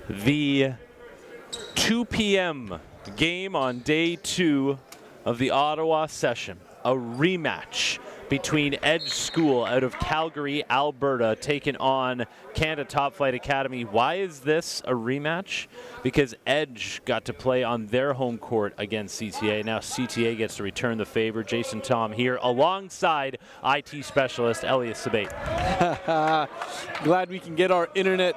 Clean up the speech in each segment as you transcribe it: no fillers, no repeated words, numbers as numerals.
The 2 p.m. game on day 2 of the Ottawa session. A rematch between Edge School out of Calgary, Alberta, taking on Canada Topflight Academy. Why is this a rematch? Because Edge got to play on their home court against CTA. Now CTA gets to return the favor. Jason Tom here alongside IT specialist Elias Sabate. Glad we can get our internet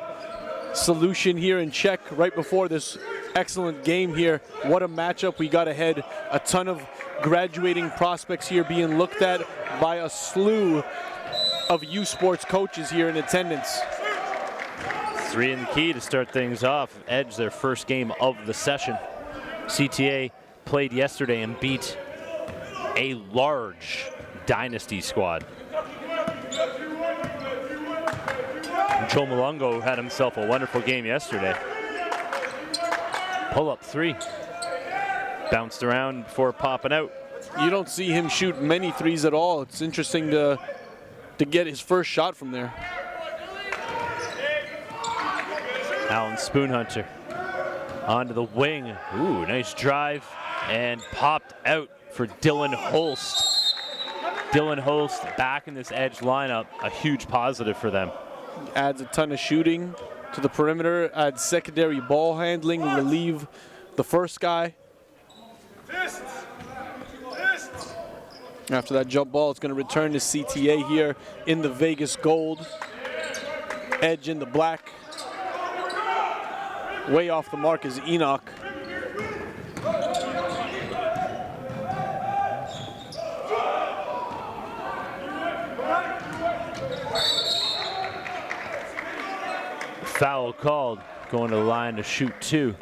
solution here in check right before this excellent game here. What a matchup we got ahead. A ton of graduating prospects here being looked at by a slew of U Sports coaches here in attendance. 3 in the key to start things off. Edge, their first game of the session. CTA played yesterday and beat a large dynasty squad. Joe Malongo had himself a wonderful game yesterday. Pull-up 3. Bounced around before popping out. You don't see him shoot many threes at all. It's interesting to get his first shot from there. Alan Spoonhunter onto the wing. Ooh, nice drive. And popped out for Dylan Holst. Dylan Holst back in this Edge lineup. A huge positive for them. Adds a ton of shooting to the perimeter. Adds secondary ball handling. Relieve the first guy. After that jump ball, it's going to return to CTA here in the Vegas gold. Edge in the black. Way off the mark is Enoch. Foul called, going to the line to shoot 2.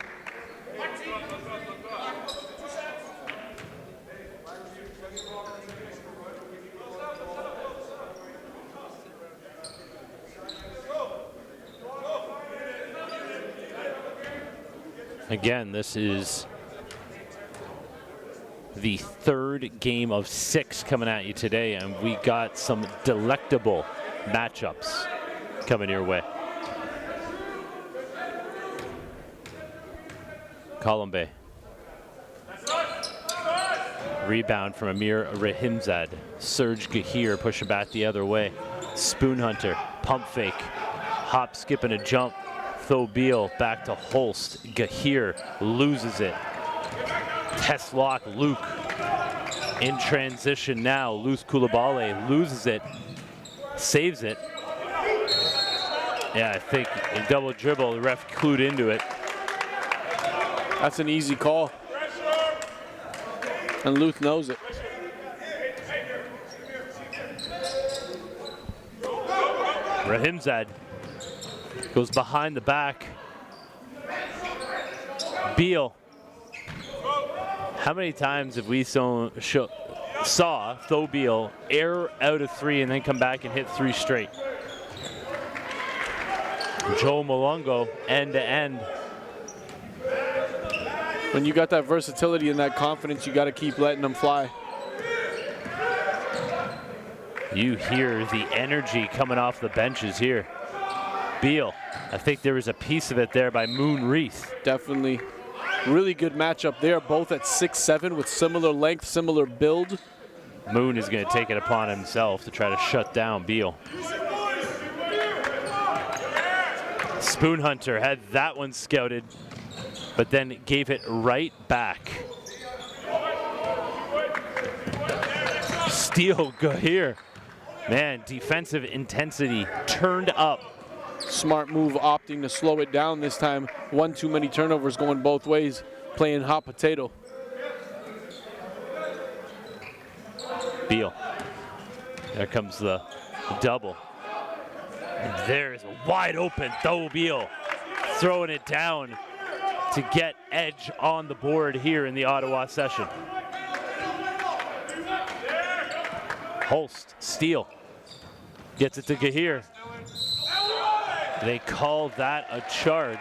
Again, this is the 3rd game of 6 coming at you today, and we got some delectable matchups coming your way. Columbe. Rebound from Amir Rahimzad. Serge Gahir pushing back the other way. Spoonhunter, pump fake. Hop, skip, and a jump. Thobiel back to Holst. Gahir loses it. Test lock, Luke. In transition now, Luce Koulibaly loses it. Saves it. Yeah, I think in double dribble, the ref clued into it. That's an easy call. And Luth knows it. Rahimzad goes behind the back. Beal. How many times have we saw Thobiel air out of 3 and then come back and hit 3 straight? Joe Malongo, end to end. When you got that versatility and that confidence, you got to keep letting them fly. You hear the energy coming off the benches here. Beal, I think there was a piece of it there by Moon Reith. Definitely. Really good matchup there, both at 6'7" with similar length, similar build. Moon is going to take it upon himself to try to shut down Beal. Spoonhunter had that one scouted, but then gave it right back. Steal Gahir. Man, defensive intensity turned up. Smart move opting to slow it down this time. One too many turnovers going both ways, playing hot potato. Beal. There comes the double. And there's a wide open Thobiel throwing it down to get Edge on the board here in the Ottawa session. Holst, steal. Gets it to Gahir. They call that a charge.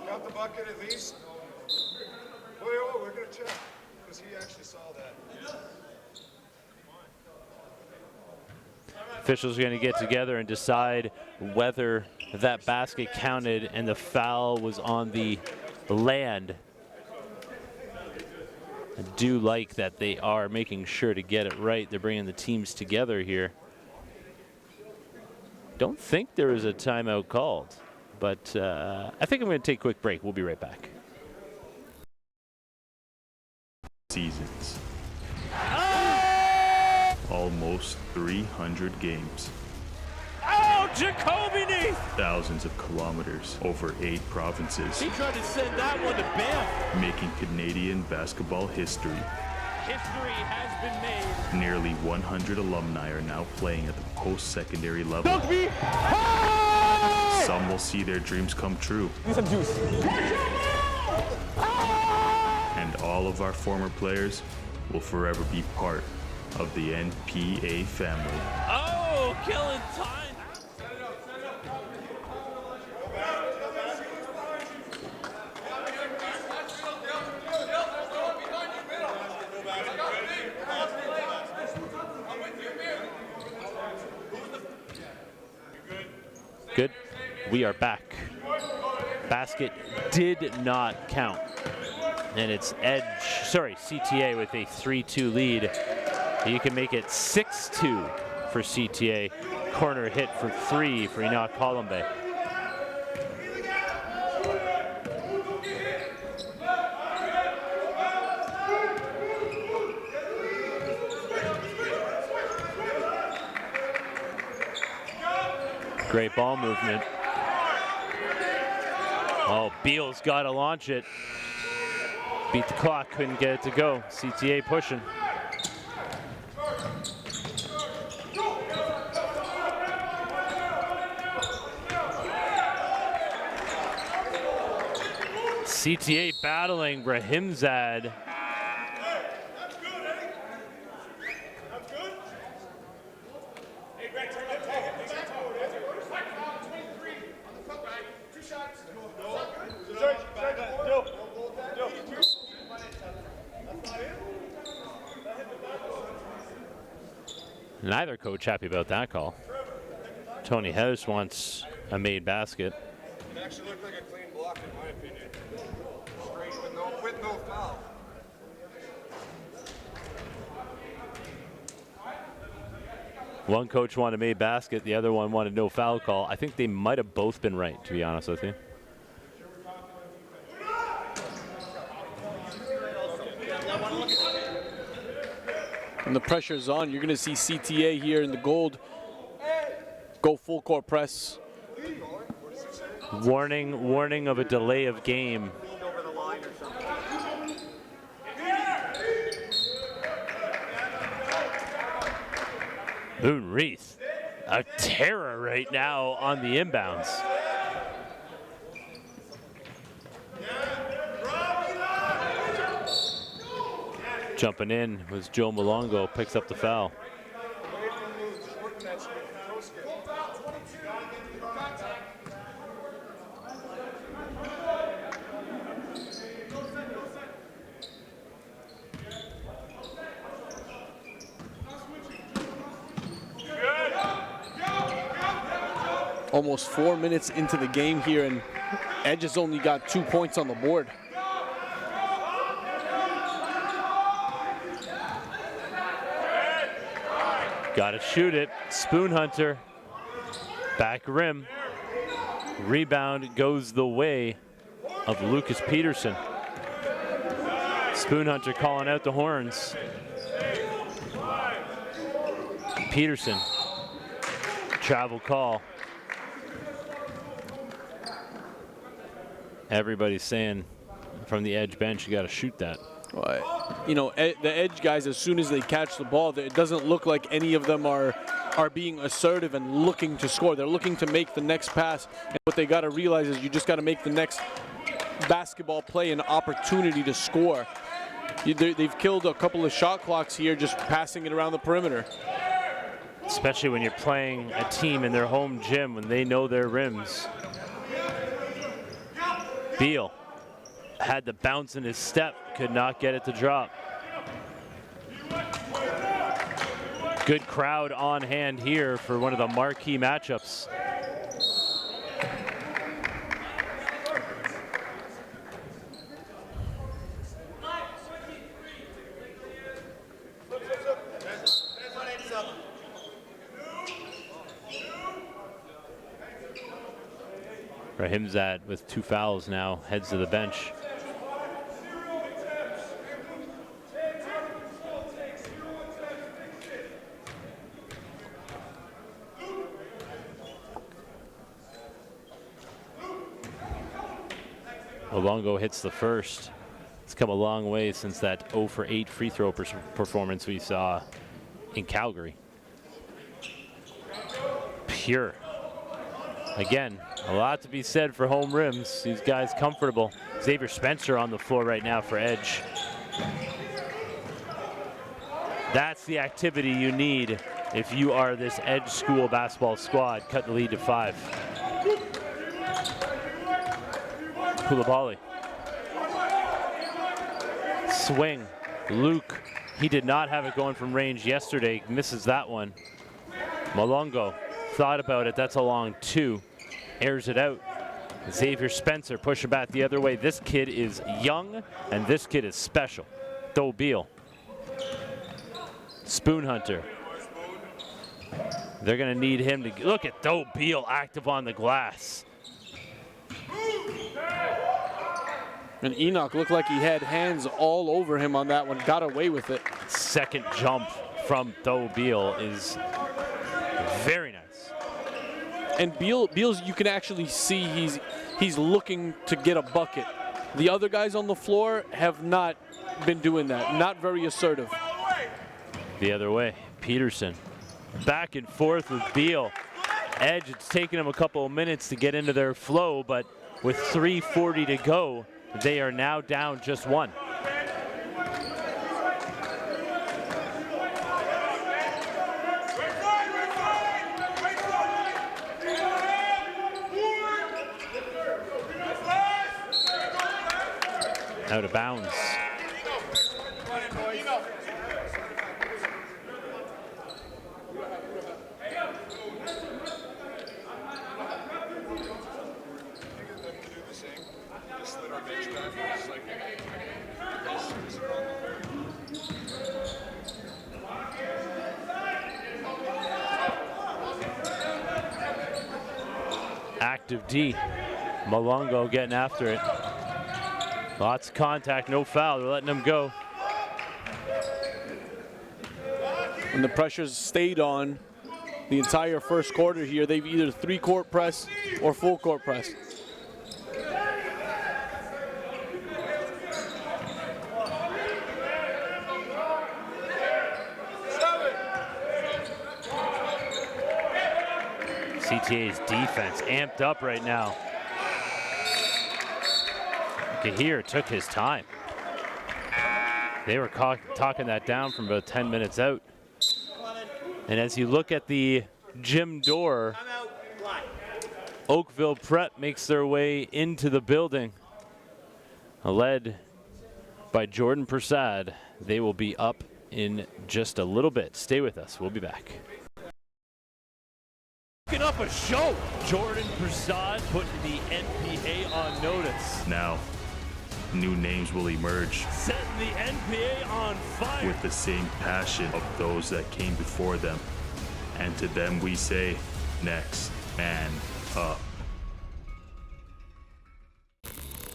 Got the bucket at least? Wait, we're going to check, because he actually saw that. Officials are going to get together and decide whether that basket counted and the foul was on the land. I do like that they are making sure to get it right. They're bringing the teams together here. Don't think there is a timeout called, but I think I'm going to take a quick break. We'll be right back. Seasons. Almost 300 games. Oh, Jacoby Neath! Thousands of kilometers over 8 provinces. He tried to send that one to Banff. Making Canadian basketball history. History has been made. Nearly 100 alumni are now playing at the post-secondary level. Some will see their dreams come true. Need some juice. And all of our former players will forever be part of the NPA family. Oh, killing time. Good. We are back. Basket did not count. And it's CTA with a 3-2 lead. You can make it 6-2 for CTA. Corner hit for 3 for Enoch Colombe. Great ball movement. Oh, Beal's got to launch it. Beat the clock, couldn't get it to go. CTA pushing. CTA battling Brahimzad. Neither coach happy about that call. Tony House wants a made basket. It actually looked like a clean block in my opinion. Straight with no foul. One coach wanted a made basket, the other one wanted no foul call. I think they might have both been right, to be honest with you. When the pressure's on, you're going to see CTA here in the gold go full court press. Warning of a delay of game. Boone Reese, a terror right now on the inbounds. Jumping in was Joe Malongo, picks up the foul. Almost 4 minutes into the game here, and Edge has only got 2 points on the board. Got to shoot it. Spoon Hunter, back rim. Rebound goes the way of Lucas Peterson. Spoon Hunter calling out the horns. Peterson, travel call. Everybody's saying from the Edge bench, you got to shoot that. You know, the Edge guys, as soon as they catch the ball, it doesn't look like any of them are being assertive and looking to score. They're looking to make the next pass. And what they got to realize is you just got to make the next basketball play an opportunity to score. They've killed a couple of shot clocks here just passing it around the perimeter. Especially when you're playing a team in their home gym when they know their rims. Beal had the bounce in his step, could not get it to drop. Good crowd on hand here for one of the marquee matchups. Rahimzad with 2 fouls now heads to the bench. Malongo hits the first. It's come a long way since that 0 for 8 free throw performance we saw in Calgary. Pure. Again, a lot to be said for home rims. These guys comfortable. Xavier Spencer on the floor right now for Edge. That's the activity you need if you are this Edge school basketball squad. Cut the lead to 5. Koulibaly. Swing. Luke. He did not have it going from range yesterday. Misses that one. Malongo thought about it. That's a long 2. Airs it out. Xavier Spencer push it back the other way. This kid is young and this kid is special. Doe Beal. Spoon Hunter. They're going to need him to look at Doe Beal active on the glass. And Enoch looked like he had hands all over him on that one. Got away with it. Second jump from Doe Beal is very nice. And Beal's, you can actually see he's looking to get a bucket. The other guys on the floor have not been doing that. Not very assertive. The other way, Peterson. Back and forth with Beal. Edge, it's taken them a couple of minutes to get into their flow, but with 3:40 to go, they are now down just 1. Out of bounds. Active D. Malongo getting after it. Lots of contact, no foul. They're letting him go. And the pressure's stayed on the entire first quarter here. They've either 3-court press or full court press. CTA's defense amped up right now. Kahir took his time. They were talking that down from about 10 minutes out. And as you look at the gym door, Oakville Prep makes their way into the building. Led by Jordan Prasad. They will be up in just a little bit. Stay with us. We'll be back. Picking up a show. Jordan Prasad putting the NPA on notice. Now, new names will emerge. Setting the NPA on fire. With the same passion of those that came before them. And to them we say, next man up.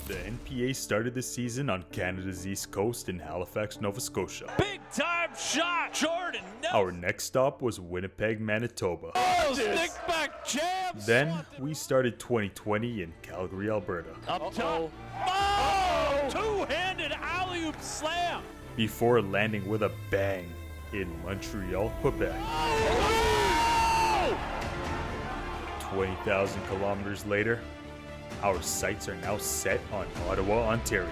The NPA started the season on Canada's East Coast in Halifax, Nova Scotia. Big time shot, Jordan. No. Our next stop was Winnipeg, Manitoba. Oh, stick back jams. Then we started 2020 in Calgary, Alberta. Up top. Oh, two-handed alley-oop slam. Before landing with a bang in Montreal, Quebec. Oh! 20,000 kilometers later, our sights are now set on Ottawa, Ontario.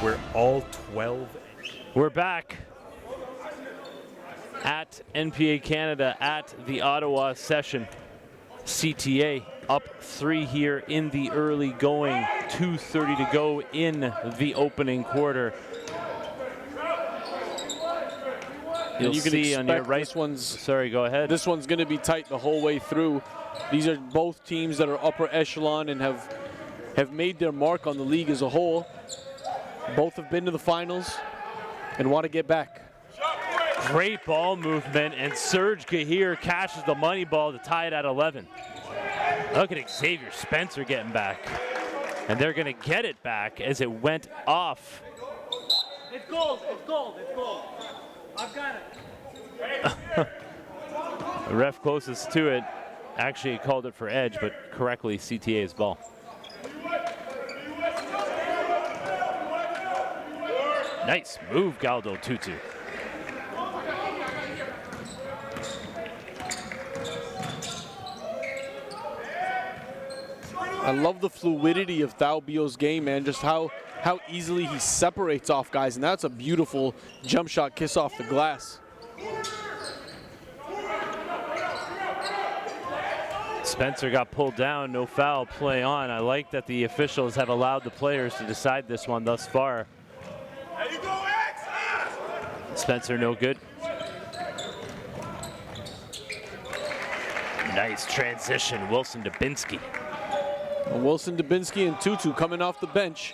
Where all 12... We're back at NPA Canada at the Ottawa session. CTA up 3 here in the early going. 2:30 to go in the opening quarter. You'll you can see on your expect right. Sorry, go ahead. This one's going to be tight the whole way through. These are both teams that are upper echelon and have made their mark on the league as a whole. Both have been to the finals and want to get back. Great ball movement, and Serge Gahir cashes the money ball to tie it at 11. Look at Xavier Spencer getting back. And they're going to get it back as it went off. It's gold, it's gold, it's gold. I've got it. The ref closest to it actually called it for edge, but correctly CTA's ball. Nice move, Galdo Tutu. I love the fluidity of Thao Bio's game, man, just how easily he separates off guys, and that's a beautiful jump shot kiss off the glass. Spencer got pulled down, no foul, play on. I like that the officials have allowed the players to decide this one thus far. There you go, X! Spencer no good. Nice transition, Wilson Dubinsky. Wilson Dubinsky and Tutu coming off the bench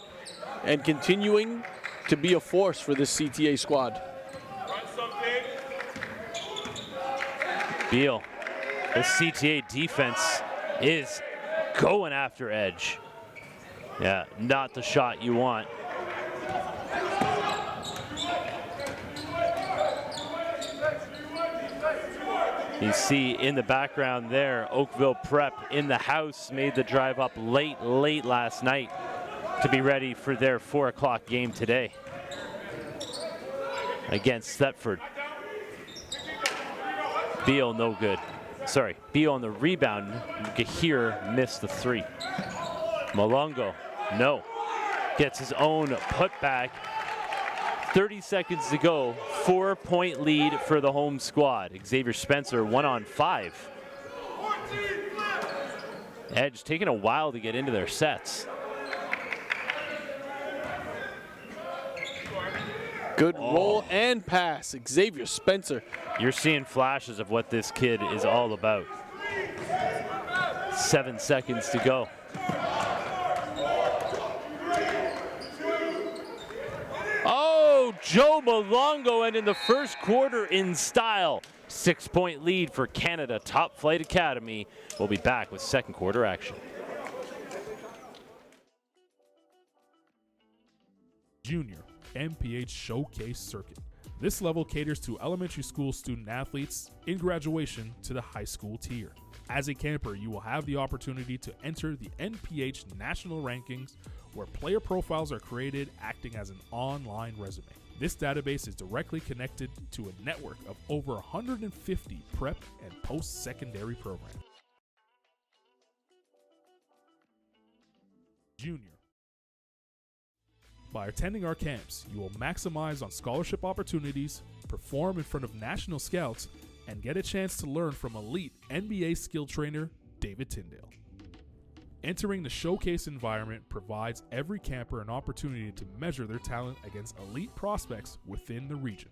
and continuing to be a force for this CTA squad. Run something. Beal, the CTA defense is going after edge. Yeah, not the shot you want. You see in the background there, Oakville Prep in the house made the drive up late last night to be ready for their 4 o'clock game today against Thetford. Beal no good. Sorry, Beal on the rebound. Gahir missed the 3. Malongo, no. Gets his own putback. 30 seconds to go, 4-point lead for the home squad. Xavier Spencer 1-on-5. Edge taking a while to get into their sets. Good roll and pass, Xavier Spencer. You're seeing flashes of what this kid is all about. 7 seconds to go. Oh, Joe Malongo, and in the first quarter in style. 6-point lead for Canada Topflight Academy. We'll be back with second quarter action. Junior MPH Showcase Circuit. This level caters to elementary school student athletes in graduation to the high school tier. As a camper, you will have the opportunity to enter the NPH national rankings, where player profiles are created acting as an online resume. This database is directly connected to a network of over 150 prep and post-secondary programs. Junior. By attending our camps, you will maximize on scholarship opportunities, perform in front of national scouts, and get a chance to learn from elite NBA skill trainer David Tyndale. Entering the showcase environment provides every camper an opportunity to measure their talent against elite prospects within the region.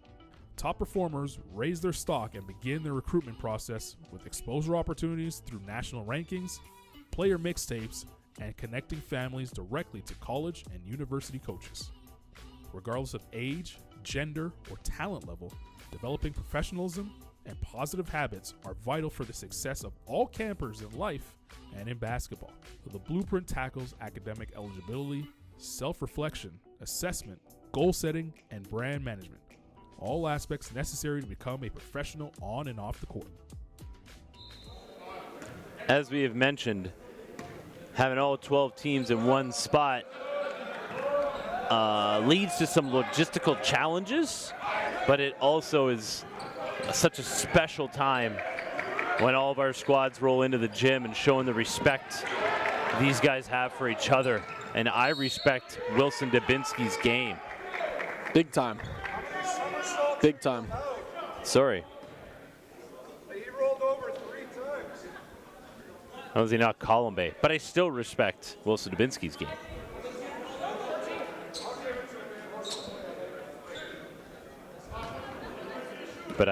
Top performers raise their stock and begin their recruitment process with exposure opportunities through national rankings, player mixtapes, and connecting families directly to college and university coaches. Regardless of age, gender, or talent level, developing professionalism and positive habits are vital for the success of all campers in life and in basketball. The blueprint tackles academic eligibility, self-reflection, assessment, goal setting, and brand management, all aspects necessary to become a professional on and off the court. As we have mentioned, having all 12 teams in one spot leads to some logistical challenges, but it also is such a special time when all of our squads roll into the gym and showing the respect these guys have for each other. And I respect Wilson Dubinsky's game. Big time. Big time. Sorry. He rolled over 3 times. How is he not column bay? But I still respect Wilson Dubinsky's game. But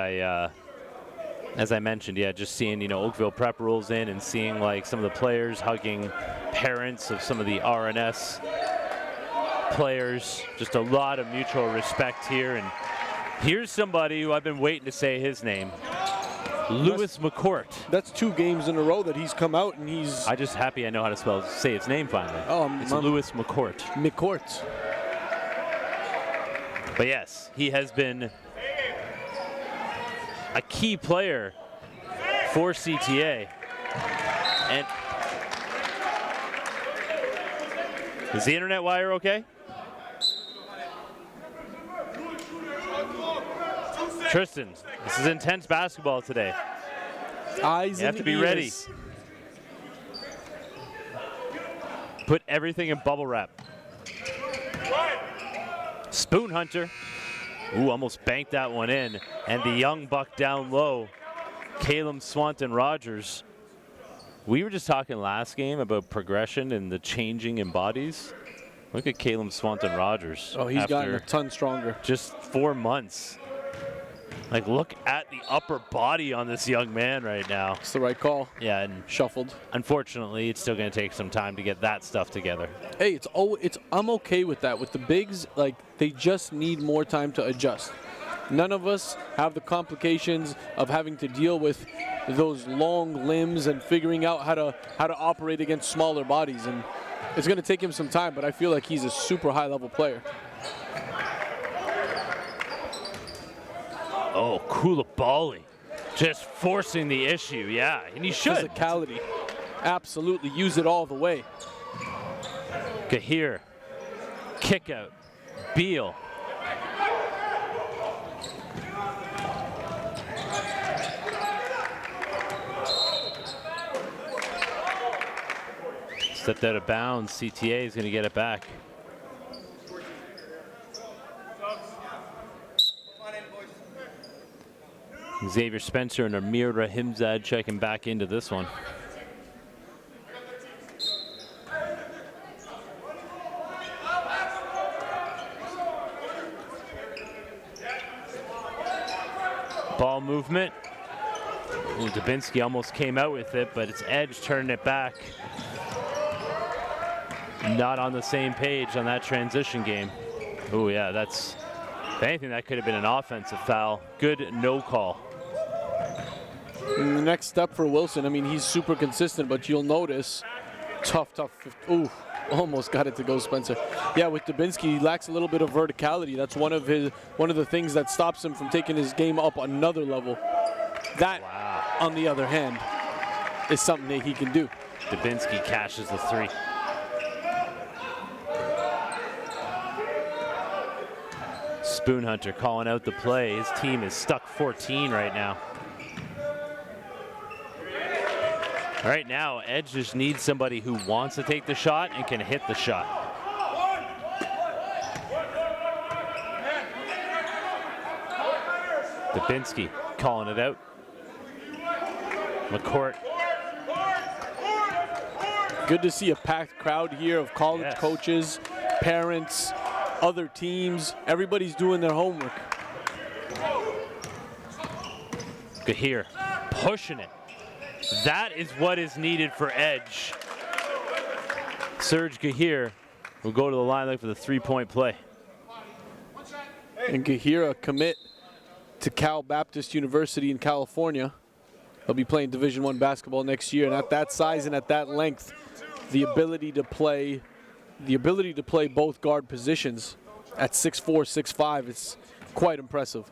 as I mentioned, yeah, just seeing, Oakville Prep rolls in and seeing like some of the players hugging parents of some of the RNS players, just a lot of mutual respect here. And here's somebody who I've been waiting to say his name, Lewis McCourt. That's 2 games in a row that he's come out and he's... I'm just happy I know how to say his name finally. It's Lewis McCourt. McCourt. But yes, he has been a key player for CTA. And is the internet wire okay? Tristan, this is intense basketball today. Eyes You have to be ready. Put everything in bubble wrap. Spoon Hunter. Ooh, almost banked that one in. And the young buck down low, Caleb Swanton Rogers. We were just talking last game about progression and the changing in bodies. Look at Caleb Swanton Rogers. Oh, he's gotten a ton stronger. Just 4 months. Like, look at the upper body on this young man right now. It's the right call. Yeah, and Shuffled. unfortunately, it's still going to take some time to get that stuff together. Hey, I'm okay with that. With the bigs, like, they just need more time to adjust. None of us have the complications of having to deal with those long limbs and figuring out how to operate against smaller bodies. And it's going to take him some time, but I feel like he's a super high-level player. Oh, Koulibaly, just forcing the issue, yeah, and he should. Physicality, absolutely, use it all the way. Gahir, kick out, Beal. Stepped out of bounds, CTA is going to get it back. Xavier Spencer and Amir Rahimzad checking back into this one. Ball movement. Ooh, Dubinsky almost came out with it, but it's Edge turning it back. Not on the same page on that transition game. Oh yeah, that's, if anything, that could have been an offensive foul. Good no call. And the next step for Wilson, I mean, he's super consistent, but you'll notice, tough. Ooh, almost got it to go, Spencer. Yeah, with Dubinsky, he lacks a little bit of verticality. That's one of the things that stops him from taking his game up another level. That, wow, on the other hand, is something that he can do. Dubinsky cashes the 3. Spoon Hunter calling out the play. His team is stuck 14 right now. Right now, Edge just needs somebody who wants to take the shot and can hit the shot. Dubinsky calling it out. McCourt. Good to see a packed crowd here of college coaches, parents, other teams. Everybody's doing their homework. Gahir pushing it. That is what is needed for Edge. Serge Gahir will go to the line looking for the 3-point play. And Gahir, a commit to Cal Baptist University in California. He'll be playing Division I basketball next year, and at that size and at that length, the ability to play both guard positions at 6'4", 6'5", is quite impressive.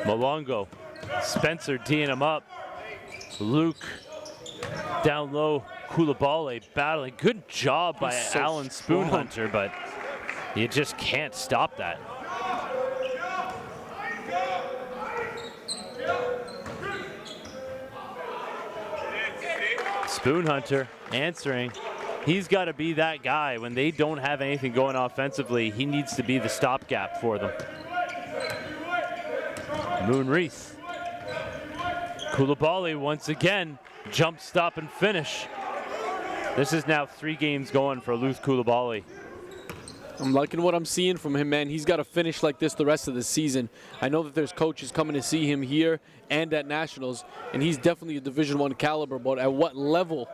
Malongo, Spencer D'ing him up. Luke down low, Koulibaly battling. Good job by Alan Spoon Hunter, but you just can't stop that. Spoon Hunter answering. He's got to be that guy. When they don't have anything going offensively, he needs to be the stopgap for them. Moonreath. Koulibaly once again, jump, stop, and finish. This is now 3 games going for Luth Koulibaly. I'm liking what I'm seeing from him, man. He's got to finish like this the rest of the season. I know that there's coaches coming to see him here and at Nationals, and he's definitely a Division I caliber, but at what level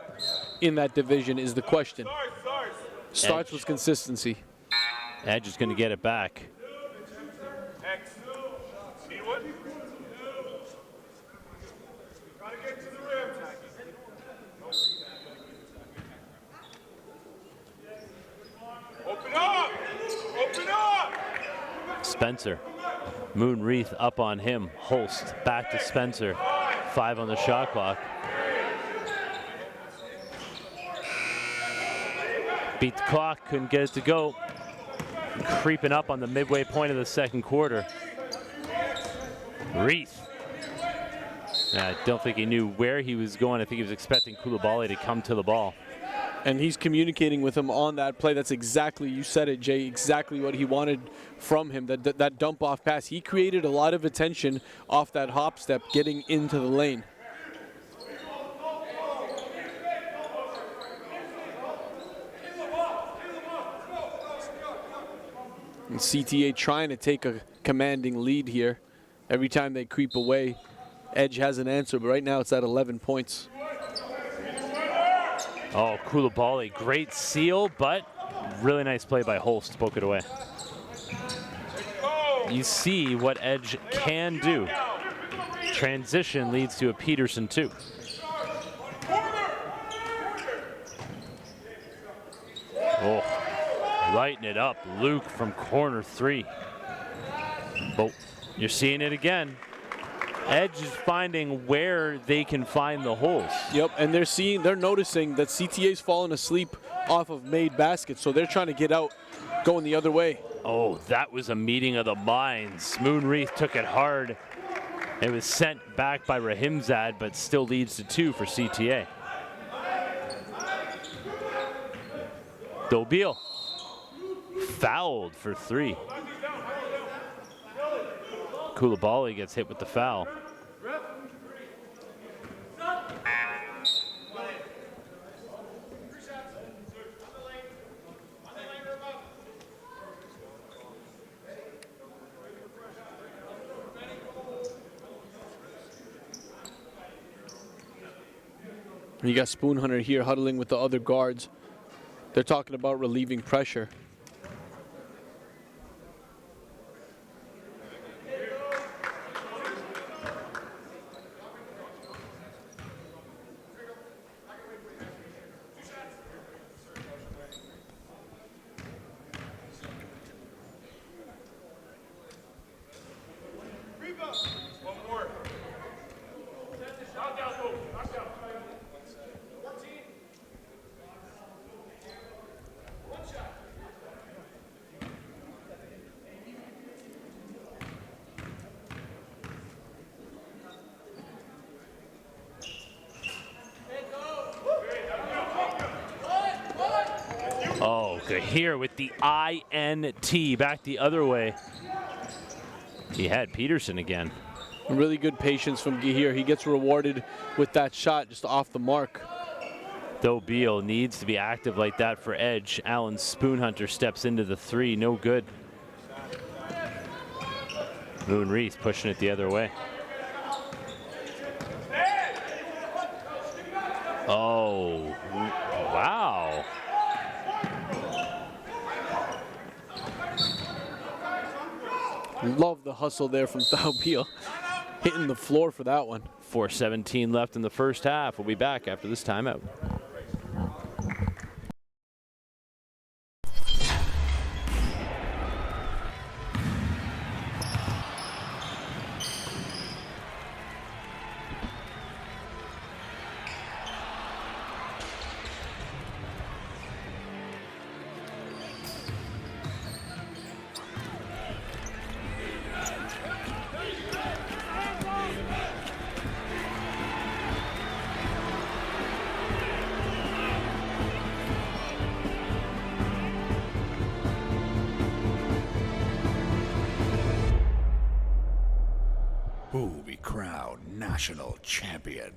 in that division is the question. Starts with consistency. Edge is going to get it back. Spencer. Moonreath up on him. Holst back to Spencer. 5 on the shot clock. Beat the clock, couldn't get it to go. Creeping up on the midway point of the second quarter. Reith. I don't think he knew where he was going. I think he was expecting Koulibaly to come to the ball. And he's communicating with him on that play. That's exactly, you said it, Jay, exactly what he wanted from him, that dump-off pass. He created a lot of attention off that hop step getting into the lane. And CTA trying to take a commanding lead here. Every time they creep away, Edge has an answer, but right now it's at 11 points. Oh, Koulibaly, great seal, but really nice play by Holst, spoke it away. You see what Edge can do. Transition leads to a Peterson 2. Oh, lighten it up, Luke from corner 3. Oh, you're seeing it again. Edge is finding where they can find the holes. Yep, and they're noticing that CTA's fallen asleep off of made baskets, so they're trying to get out, going the other way. Oh, that was a meeting of the minds. Moonreath took it hard. It was sent back by Rahimzad, but still leads to 2 for CTA. Dobil fouled for 3. Koulibaly gets hit with the foul. You got Spoonhunter here huddling with the other guards. They're talking about relieving pressure. Oh, good here with the INT back the other way. He had Peterson again. Really good patience from Gahir. He gets rewarded with that shot just off the mark. Though Beal needs to be active like that for Edge. Alan Spoonhunter steps into the 3, no good. Moonreath pushing it the other way. Oh, wow. Love the hustle there from Thaubil. Hitting the floor for that one. 4:17 left in the first half. We'll be back after this timeout. national champion.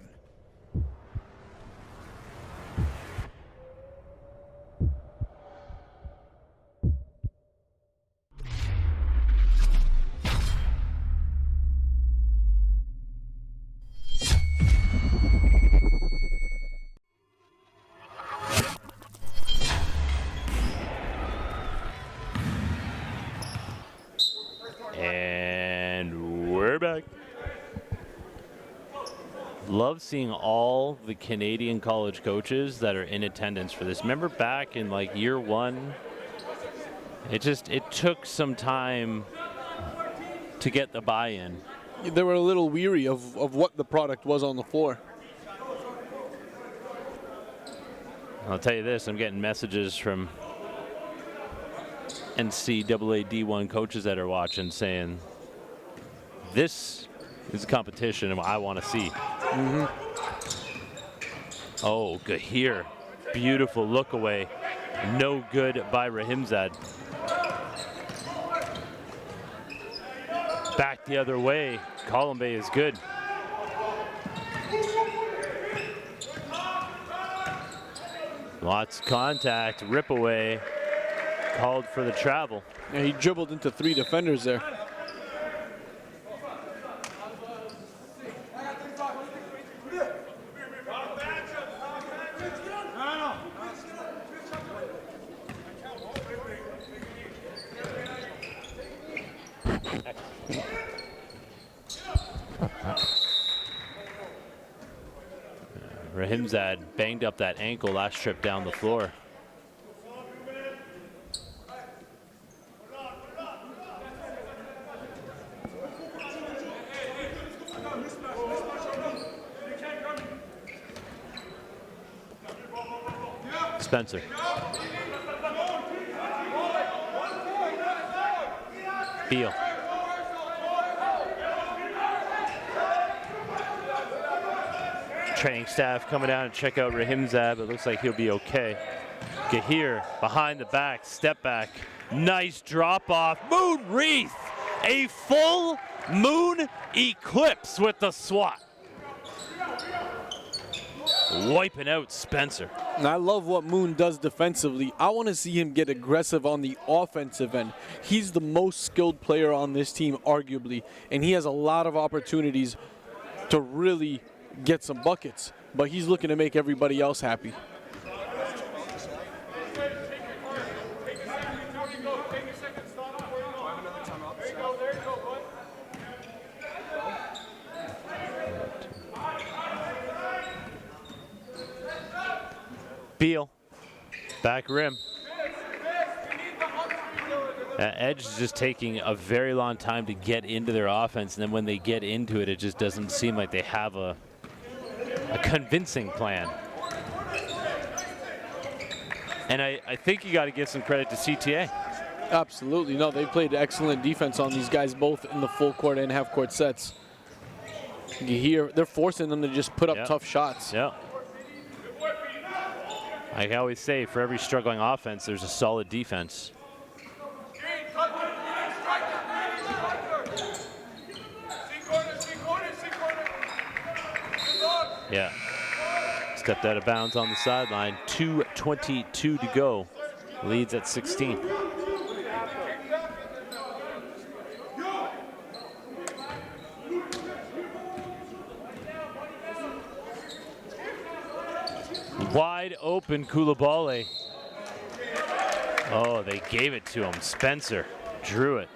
And we're back. Love seeing all the Canadian college coaches that are in attendance for this. Remember back in like year one, it took some time to get the buy-in. They were a little weary of what the product was on the floor. I'll tell you this, I'm getting messages from NCAA D1 coaches that are watching saying, this is a competition I want to see. Oh, good here. Beautiful look away. No good by Rahimzad. Back the other way. Columbe is good. Lots of contact. Rip away. Called for the travel. Yeah, he dribbled into 3 defenders there. Rahimzad banged up that ankle last trip down the floor. Spencer. Beal. Training staff coming down to check out Rahimzad, but it looks like he'll be okay. Gahir behind the back, step back. Nice drop off. Moon wreath. A full moon eclipse with the swat. Wiping out Spencer. And I love what Moon does defensively. I want to see him get aggressive on the offensive end. He's the most skilled player on this team, arguably, and he has a lot of opportunities to really get some buckets, but he's looking to make everybody else happy. Beal, back rim. Edge is just taking a very long time to get into their offense, and then when they get into it, it just doesn't seem like they have a convincing plan. And I think you got to give some credit to CTA. Absolutely. No, they played excellent defense on these guys, both in the full court and half court sets. You hear they're forcing them to just put up tough shots. Yeah. I always say, for every struggling offense, there's a solid defense. Yeah. Stepped out of bounds on the sideline. 2:22 to go. Leads at 16. Wide open Koulibaly. Oh, they gave it to him. Spencer drew it.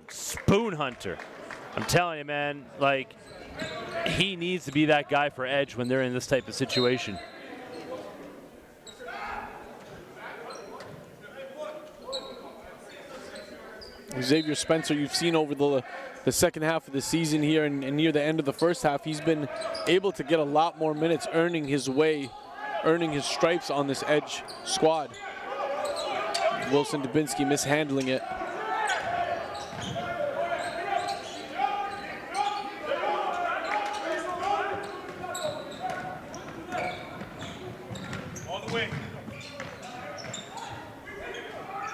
Spoon Hunter. I'm telling you, man, like, he needs to be that guy for Edge when they're in this type of situation. Xavier Spencer, you've seen over the the second half of the season here and near the end of the first half, he's been able to get a lot more minutes, earning his stripes on this Edge squad. Wilson Dubinsky mishandling it.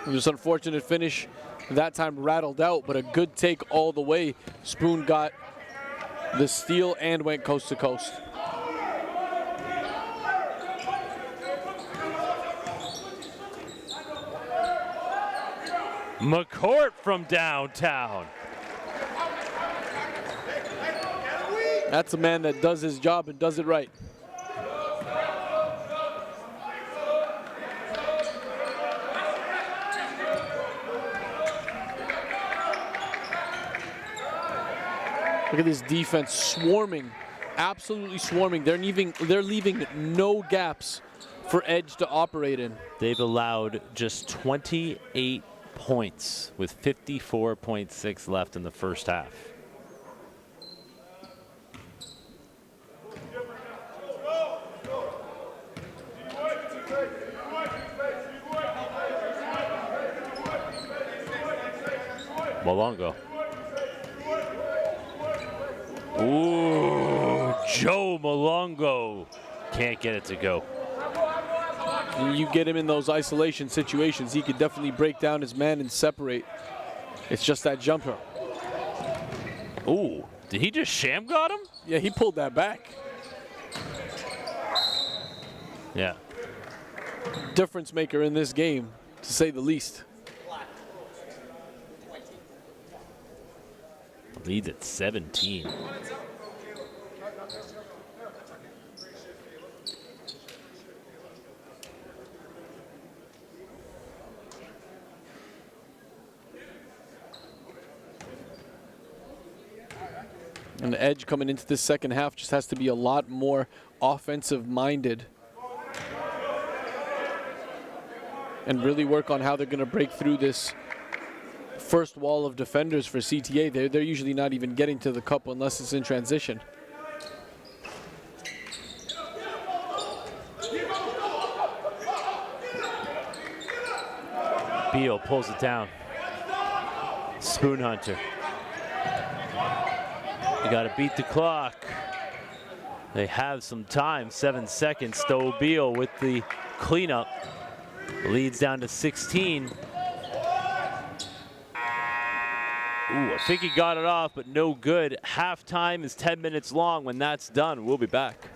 It was an unfortunate finish. That time rattled out, but a good take all the way. Spoon got the steal and went coast to coast. McCourt from downtown. That's a man that does his job and does it right. Look at this defense swarming, absolutely swarming. They're leaving no gaps for Edge to operate in. They've allowed just 28 points with 54.6 left in the first half. Malongo. Ooh, Joe Malongo can't get it to go. You get him in those isolation situations, he could definitely break down his man and separate. It's just that jumper. Ooh, did he just sham got him? Yeah, he pulled that back. Yeah. Difference maker in this game, to say the least. Leads at 17. And the Edge coming into this second half just has to be a lot more offensive minded and really work on how they're going to break through this first wall of defenders for CTA. They're usually not even getting to the cup unless it's in transition. Beal pulls it down. Spoon Hunter. You got to beat the clock. They have some time, 7 seconds. Stowe Beal with the cleanup. Leads down to 16. Ooh, I think he got it off, but no good. Halftime is 10 minutes long. When that's done, we'll be back.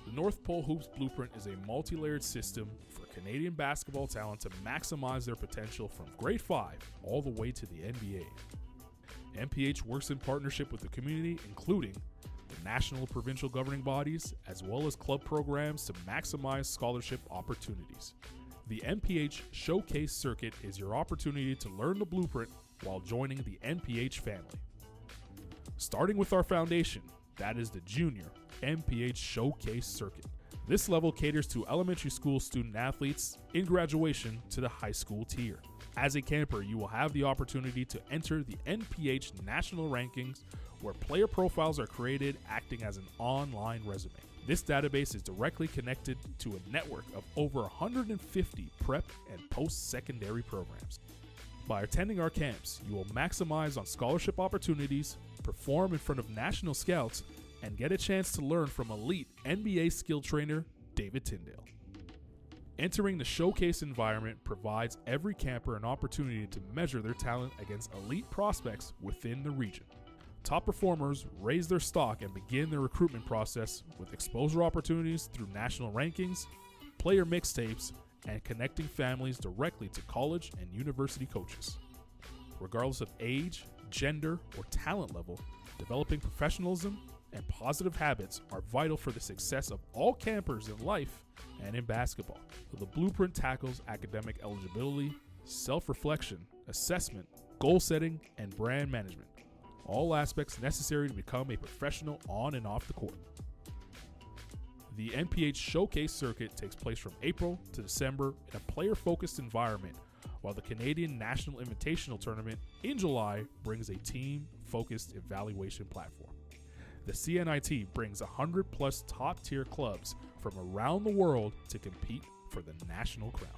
The North Pole Hoops Blueprint is a multi-layered system for Canadian basketball talent to maximize their potential from grade 5 all the way to the NBA. MPH works in partnership with the community, including the national provincial governing bodies, as well as club programs to maximize scholarship opportunities. The MPH Showcase Circuit is your opportunity to learn the blueprint while joining the MPH family. Starting with our foundation, that is the Junior MPH Showcase Circuit. This level caters to elementary school student athletes in graduation to the high school tier. As a camper, you will have the opportunity to enter the NPH national rankings, where player profiles are created acting as an online resume. This database is directly connected to a network of over 150 prep and post-secondary programs. By attending our camps, you will maximize on scholarship opportunities, perform in front of national scouts, and get a chance to learn from elite NBA skill trainer David Tyndale. Entering the showcase environment provides every camper an opportunity to measure their talent against elite prospects within the region. Top performers raise their stock and begin their recruitment process with exposure opportunities through national rankings, player mixtapes, and connecting families directly to college and university coaches. Regardless of age, gender, or talent level, developing professionalism and positive habits are vital for the success of all campers in life and in basketball. The blueprint tackles academic eligibility, self-reflection, assessment, goal setting, and brand management, all aspects necessary to become a professional on and off the court. The NPH Showcase Circuit takes place from April to December in a player-focused environment, while the Canadian National Invitational Tournament in July brings a team-focused evaluation platform. The CNIT brings 100-plus top-tier clubs from around the world to compete for the national crown.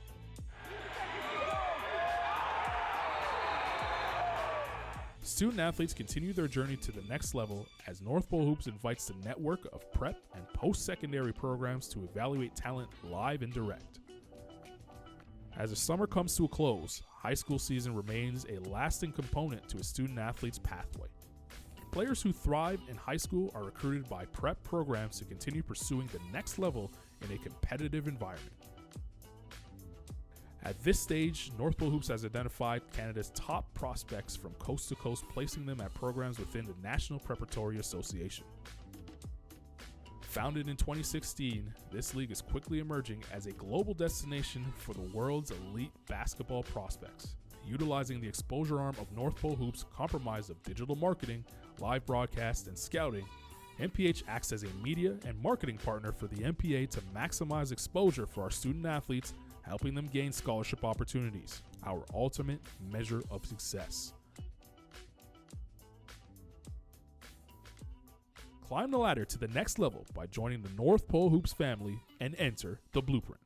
Student athletes continue their journey to the next level as North Pole Hoops invites the network of prep and post-secondary programs to evaluate talent live and direct. As the summer comes to a close, high school season remains a lasting component to a student athlete's pathway. Players who thrive in high school are recruited by prep programs to continue pursuing the next level in a competitive environment. At this stage, North Pole Hoops has identified Canada's top prospects from coast to coast, placing them at programs within the National Preparatory Association. Founded in 2016, this league is quickly emerging as a global destination for the world's elite basketball prospects. Utilizing the exposure arm of North Pole Hoops, comprised of digital marketing, live broadcast, and scouting, NPH acts as a media and marketing partner for the NPA to maximize exposure for our student athletes, helping them gain scholarship opportunities, our ultimate measure of success. Climb the ladder to the next level by joining the North Pole Hoops family and enter the blueprint.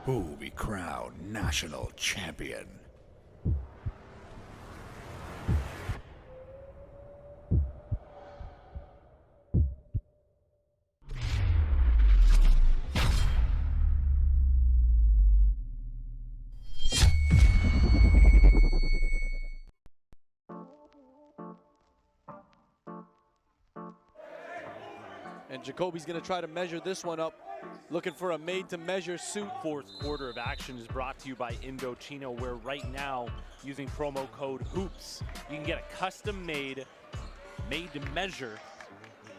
Who will be crowned national champion? And Jacoby's going to try to measure this one up, looking for a made-to-measure suit. Fourth quarter of action is brought to you by Indochino, where right now, using promo code HOOPS, you can get a custom-made, made-to-measure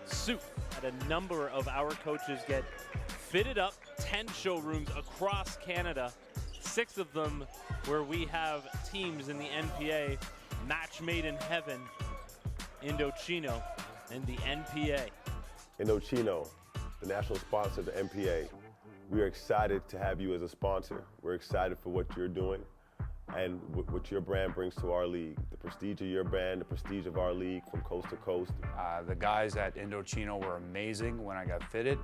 suit that a number of our coaches get fitted up. 10 showrooms across Canada, 6 of them where we have teams in the NPA, match made in heaven, Indochino and the NPA. Indochino, the national sponsor of the NPA. We are excited to have you as a sponsor. We're excited for what you're doing and what your brand brings to our league. The prestige of your brand, the prestige of our league from coast to coast. The guys at Indochino were amazing when I got fitted.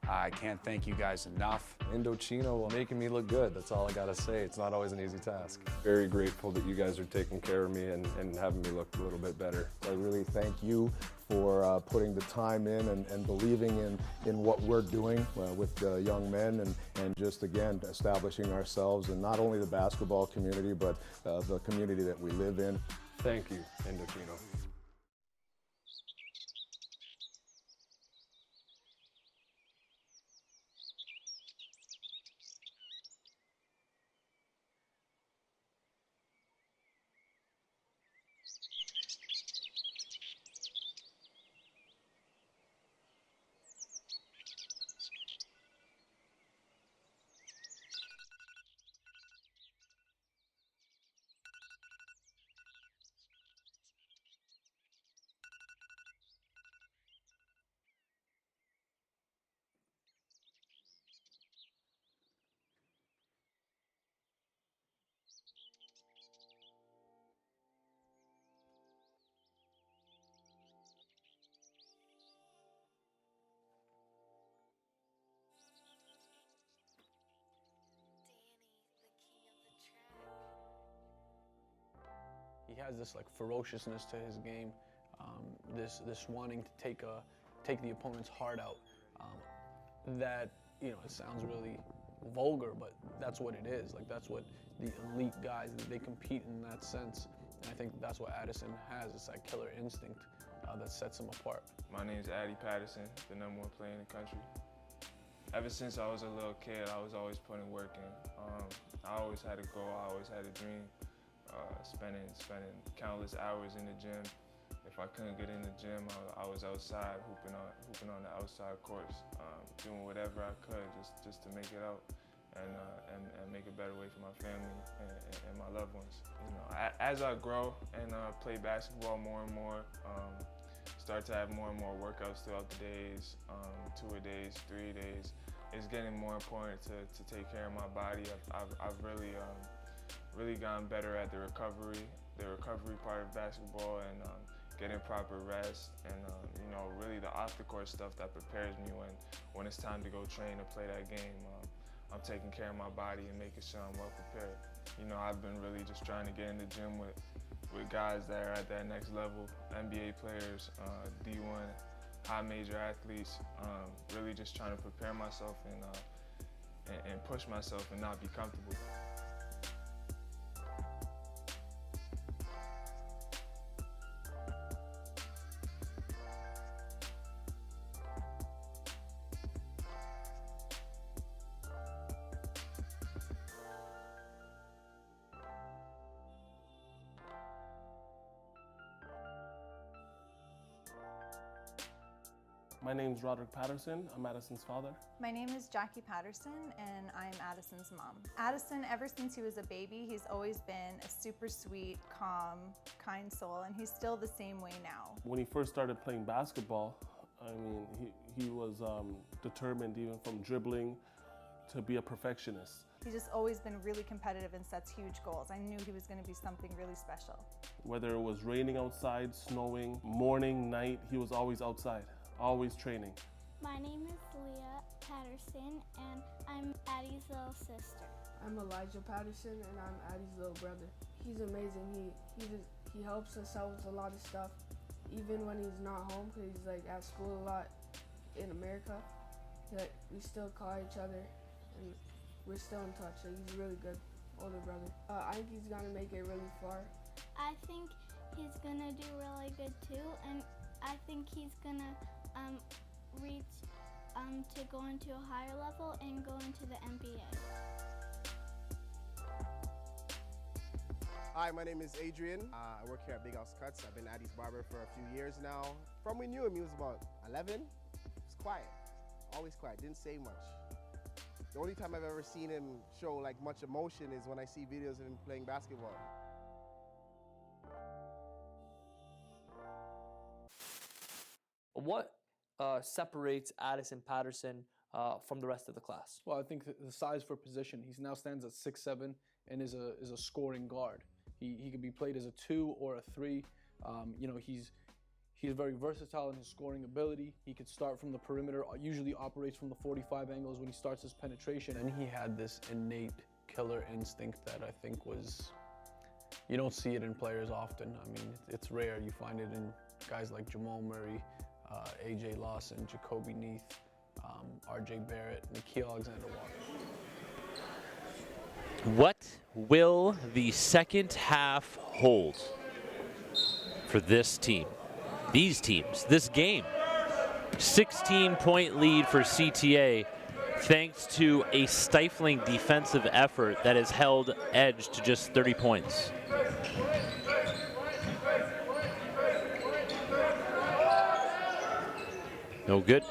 I can't thank you guys enough. Indochino making me look good, that's all I gotta say. It's not always an easy task. Very grateful that you guys are taking care of me and having me look a little bit better. I really thank you for putting the time in and believing in what we're doing with young men and just, again, establishing ourselves in not only the basketball community, but the community that we live in. Thank you, Indochino. He has this like ferociousness to his game, this wanting to take the opponent's heart out. That, you know, it sounds really vulgar, but that's what it is. Like, that's what the elite guys, they compete in that sense. And I think that's what Addison has. It's that killer instinct that sets him apart. My name is Addie Patterson, the #1 player in the country. Ever since I was a little kid, I was always putting work in. I always had a goal, I always had a dream. Spending countless hours in the gym. If I couldn't get in the gym, I was outside hooping on the outside courts, doing whatever I could just to make it out and make a better way for my family and my loved ones. You know, as I grow and play basketball more and more, start to have more and more workouts throughout the days, 2-a-days, 3-a-days. It's getting more important to take care of my body. I've really gotten better at the recovery part of basketball, and getting proper rest, and you know, really the off-the-court stuff that prepares me when it's time to go train or play that game. I'm taking care of my body and making sure I'm well prepared. You know, I've been really just trying to get in the gym with guys that are at that next level, NBA players, D1, high major athletes, really just trying to prepare myself and push myself and not be comfortable. My name's Roderick Patterson. I'm Addison's father. My name is Jackie Patterson, and I'm Addison's mom. Addison, ever since he was a baby, he's always been a super sweet, calm, kind soul, and he's still the same way now. When he first started playing basketball, I mean, he was determined, even from dribbling, to be a perfectionist. He's just always been really competitive and sets huge goals. I knew he was going to be something really special. Whether it was raining outside, snowing, morning, night, he was always outside, always training. My name is Leah Patterson, and I'm Addie's little sister. I'm Elijah Patterson, and I'm Addie's little brother. He's amazing. He helps us out with a lot of stuff, even when he's not home, because he's like at school a lot in America. Like, we still call each other, and we're still in touch. So he's a really good older brother. I think he's gonna make it really far. I think he's gonna do really good too, and I think he's gonna reach to go into a higher level and go into the NBA. Hi, my name is Adrian. I work here at Big House Cuts. I've been Addie's barber for a few years now. From we knew him, he was about 11. He was quiet, always quiet, didn't say much. The only time I've ever seen him show like much emotion is when I see videos of him playing basketball. What separates Addison Patterson from the rest of the class? Well, I think the size for position. He now stands at 6'7" and is a scoring guard. He can be played as a 2 or a 3. You know, he's very versatile in his scoring ability. He could start from the perimeter, usually operates from the 45 angles when he starts his penetration. And he had this innate killer instinct that I think was, you don't see it in players often. I mean, it's rare. You find it in guys like Jamal Murray, AJ Lawson, Jacoby Neath, RJ Barrett, Nikhil Alexander-Walker. What will the second half hold for this team? These teams, this game. 16-point lead for CTA thanks to a stifling defensive effort that has held Edge to just 30 points. No good.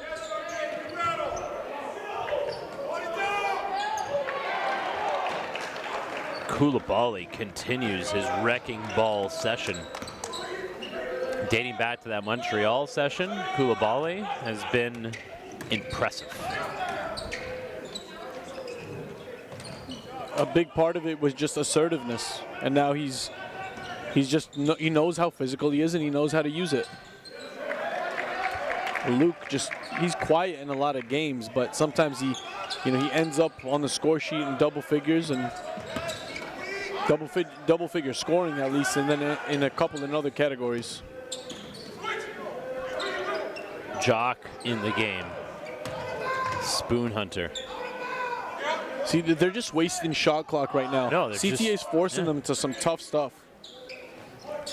Koulibaly continues his wrecking ball session. Dating back to that Montreal session, Koulibaly has been impressive. A big part of it was just assertiveness, and now he knows how physical he is and he knows how to use it. Luke he's quiet in a lot of games, but sometimes he ends up on the score sheet in double figures, and double figure scoring at least, and then in a couple in other categories. Jock in the game. Spoon Hunter. See, they're just wasting shot clock right now. No, CTA is forcing them to some tough stuff.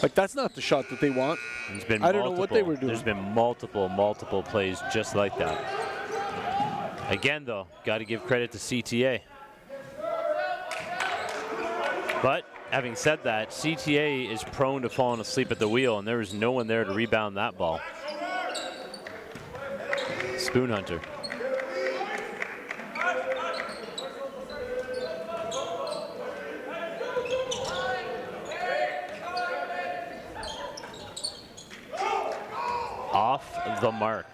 Like, that's not the shot that they want. There's been I don't know what they were doing. There's been multiple plays just like that. Again, though, got to give credit to CTA. But having said that, CTA is prone to falling asleep at the wheel, and there was no one there to rebound that ball. Spoon Hunter. Off the mark.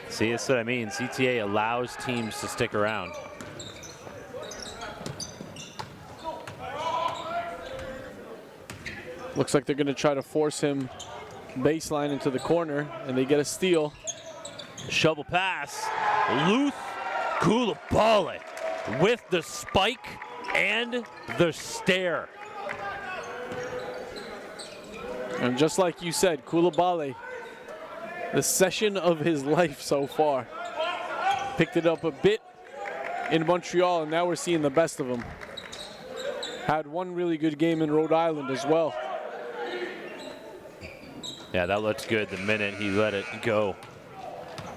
See, that's what I mean. CTA allows teams to stick around. Looks like they're going to try to force him baseline into the corner, and they get a steal. Shovel pass. Luth Koulibaly with the spike and the stare. And just like you said, Koulibaly, the session of his life so far. Picked it up a bit in Montreal, and now we're seeing the best of him. Had one really good game in Rhode Island as well. Yeah, that looked good the minute he let it go.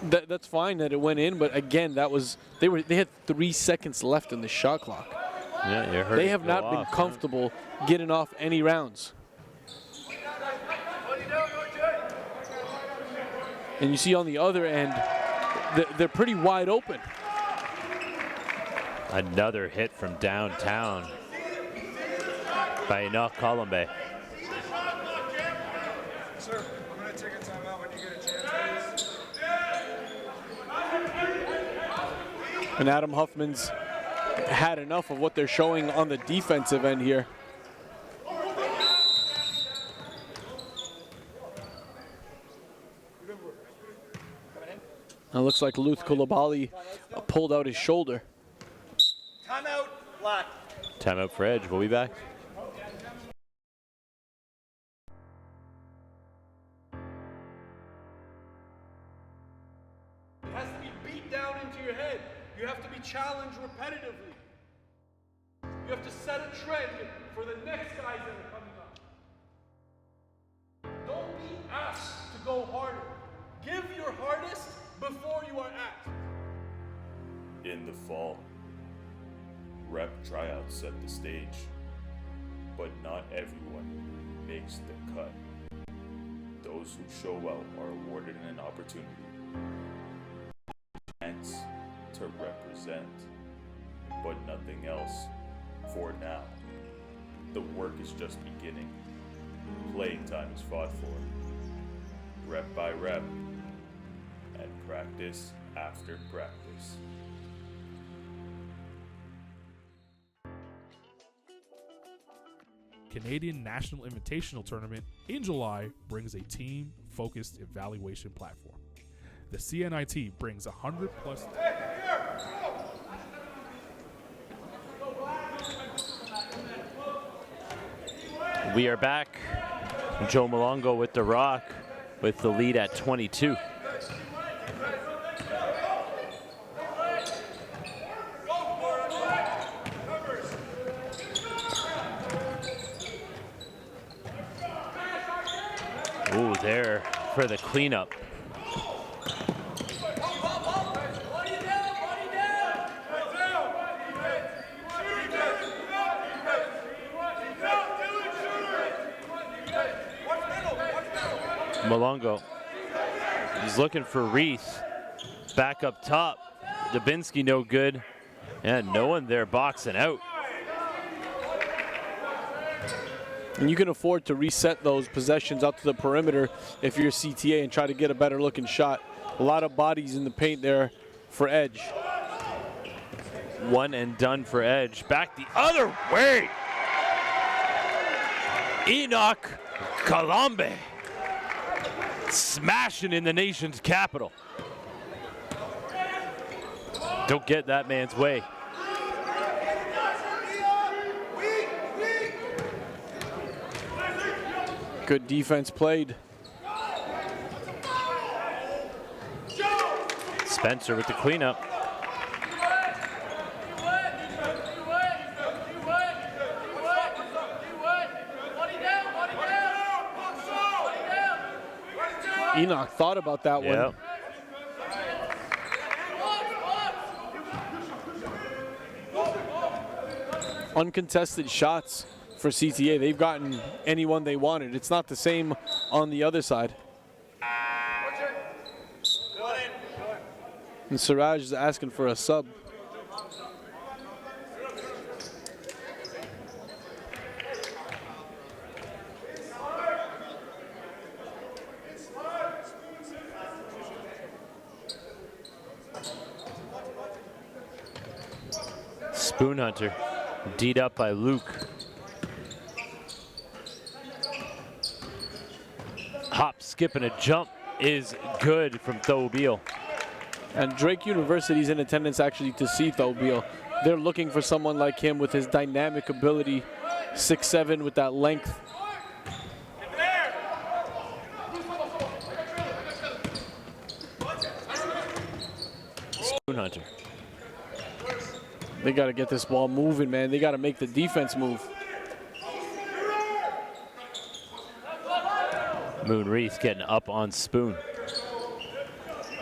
That's fine that it went in, but again, that was they had 3 seconds left in the shot clock. Yeah, you heard they it have go not been off. comfortable getting off any rounds. And you see on the other end, they're pretty wide open. Another hit from downtown by Enoch Colombe. Sir, I'm going to take a timeout when you get a chance, please. And Adam Huffman's had enough of what they're showing on the defensive end here. It looks like Luth Koulibaly pulled out his shoulder. Timeout, Black. Timeout for Edge. We'll be back. It has to be beat down into your head. You have to be challenged repetitively. You have to set a trend for the next guys that are coming up. Don't be asked to go harder. Give your hardest before you are asked. In the fall, rep tryouts set the stage, but not everyone makes the cut. Those who show well are awarded an opportunity, chance to represent, but nothing else for now. The work is just beginning. Playing time is fought for, rep by rep, and practice after practice. Canadian National Invitational Tournament in July brings a team-focused evaluation platform. The CNIT brings 100 plus. We are back. Joe Malongo with the rock with the lead at 22. Ooh, there for the cleanup. Malongo, he's looking for Reith. Back up top. Dubinsky no good. And no one there boxing out. And you can afford to reset those possessions out to the perimeter if you're CTA and try to get a better looking shot. A lot of bodies in the paint there for Edge. One and done for Edge. Back the other way. Enoch Colombe smashing in the nation's capital. Don't get that man's way. Good defense played. Spencer with the cleanup. Enoch thought about that one. Uncontested shots for CTA. They've gotten anyone they wanted. It's not the same on the other side. And Siraj is asking for a sub. Spoon Hunter, D'd up by Luke. Hop, skip, and a jump is good from Thobiel. And Drake University's in attendance actually to see Thobiel. They're looking for someone like him with his dynamic ability, 6'7" with that length. Spoon Hunter. They got to get this ball moving, man. They got to make the defense move. Moon Reese getting up on Spoon.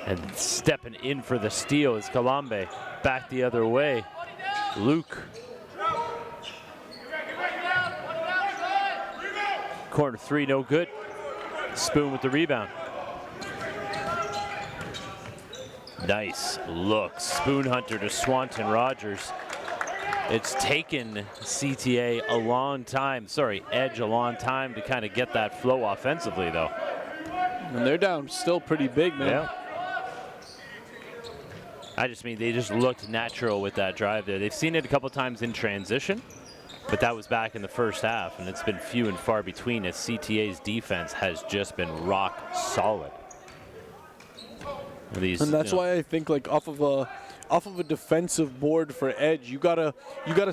And stepping in for the steal is Kalambe. Back the other way. Luke. Corner three, no good. Spoon with the rebound. Nice look. Spoon Hunter to Swanton Rogers. It's taken CTA a long time, Edge a long time to kind of get that flow offensively, though. And they're down still pretty big, man. Yeah. I just mean they just looked natural with that drive there. They've seen it a couple times in transition, but that was back in the first half, and it's been few and far between as CTA's defense has just been rock solid. And that's why I think, like, off of a defensive board for Edge, you gotta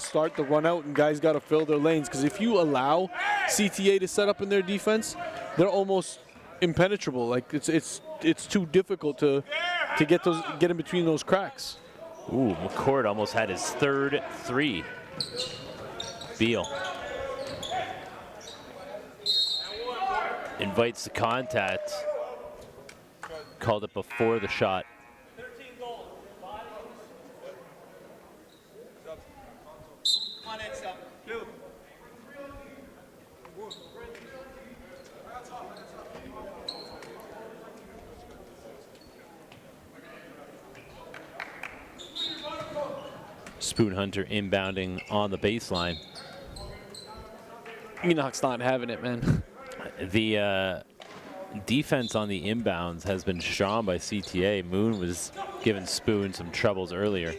start the run out, and guys gotta fill their lanes. Because if you allow CTA to set up in their defense, they're almost impenetrable. Like it's too difficult to get in between those cracks. Ooh, McCord almost had his third three. Beal invites the contact. Called it before the shot. Spoon Hunter inbounding on the baseline. Enoch's not having it, man. The defense on the inbounds has been strong by CTA. Moon was giving Spoon some troubles earlier.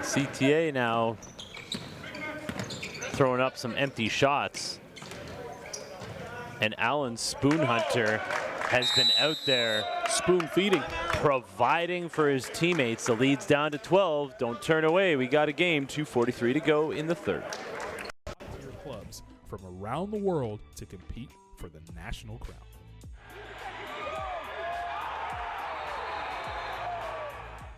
CTA now throwing up some empty shots. And Allen Spoon Hunter has been out there spoon feeding, providing for his teammates. The lead's down to 12. Don't turn away. We got a game. 2:43 to go in the third. Clubs from around the world to compete for the national crown.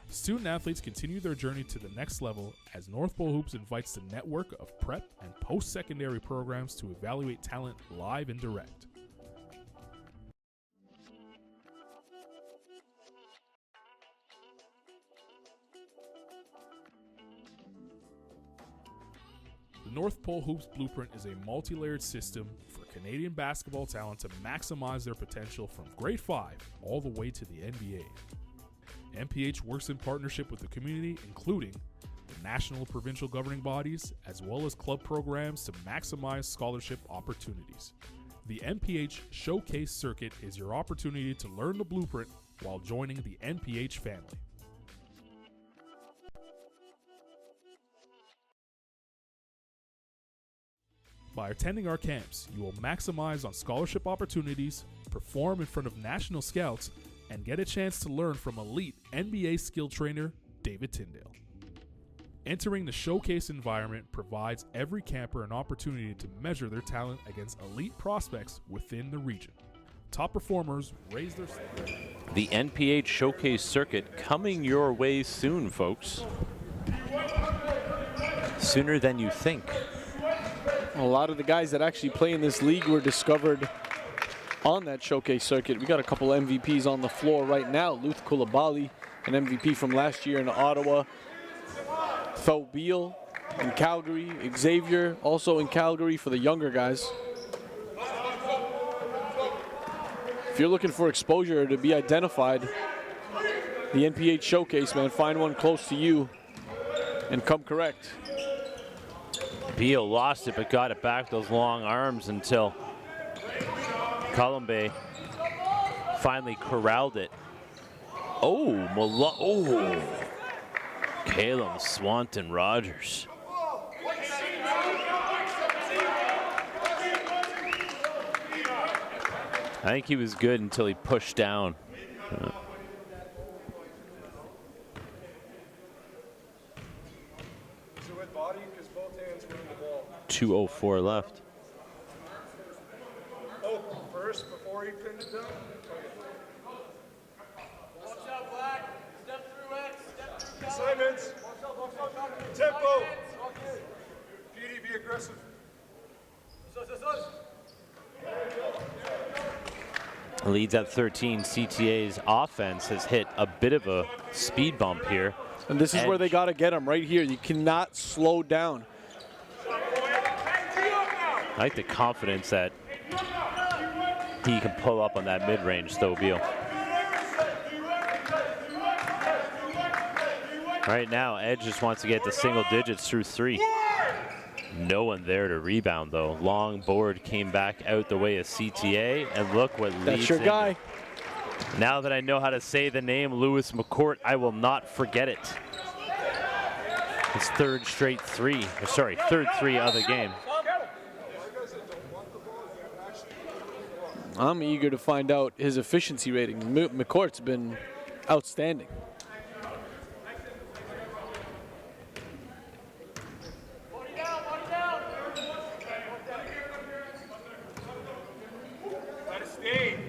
Student athletes continue their journey to the next level as North Pole Hoops invites the network of prep and post-secondary programs to evaluate talent live and direct. The North Pole Hoops Blueprint is a multi-layered system for Canadian basketball talent to maximize their potential from grade 5 all the way to the NBA. NPH works in partnership with the community, including the national and provincial governing bodies, as well as club programs to maximize scholarship opportunities. The NPH Showcase Circuit is your opportunity to learn the blueprint while joining the NPH family. By attending our camps, you will maximize on scholarship opportunities, perform in front of national scouts, and get a chance to learn from elite NBA skill trainer David Tyndale. Entering the showcase environment provides every camper an opportunity to measure their talent against elite prospects within the region. Top performers raise their stakes. The NPH Showcase Circuit coming your way soon, folks. Sooner than you think. A lot of the guys that actually play in this league were discovered on that Showcase Circuit. We got a couple MVPs on the floor right now. Luth Koulibaly, an MVP from last year in Ottawa. Tho Beal in Calgary. Xavier also in Calgary for the younger guys. If you're looking for exposure to be identified, the NPH Showcase, man, find one close to you and come correct. Beal lost it but got it back, those long arms, until Colombe finally corralled it. Oh, Caleb Swanton Rogers. I think he was good until he pushed down. 2:04 left. Oh, first before he pinned it down? Watch out, Black. Step through X. Step through Simons. Tempo. PD, be aggressive. Leads at 13. CTA's offense has hit a bit of a speed bump here. And this is where they got to get him, right here. You cannot slow down. I like the confidence that he can pull up on that mid-range, Tho Beal. Right now, Edge just wants to get to single digits through three. No one there to rebound, though. Long board came back out the way of CTA, and look what leads. That's your guy. Now that I know how to say the name Lewis McCourt, I will not forget it. His third straight three, third three of the game. I'm eager to find out his efficiency rating. McCourt's been outstanding.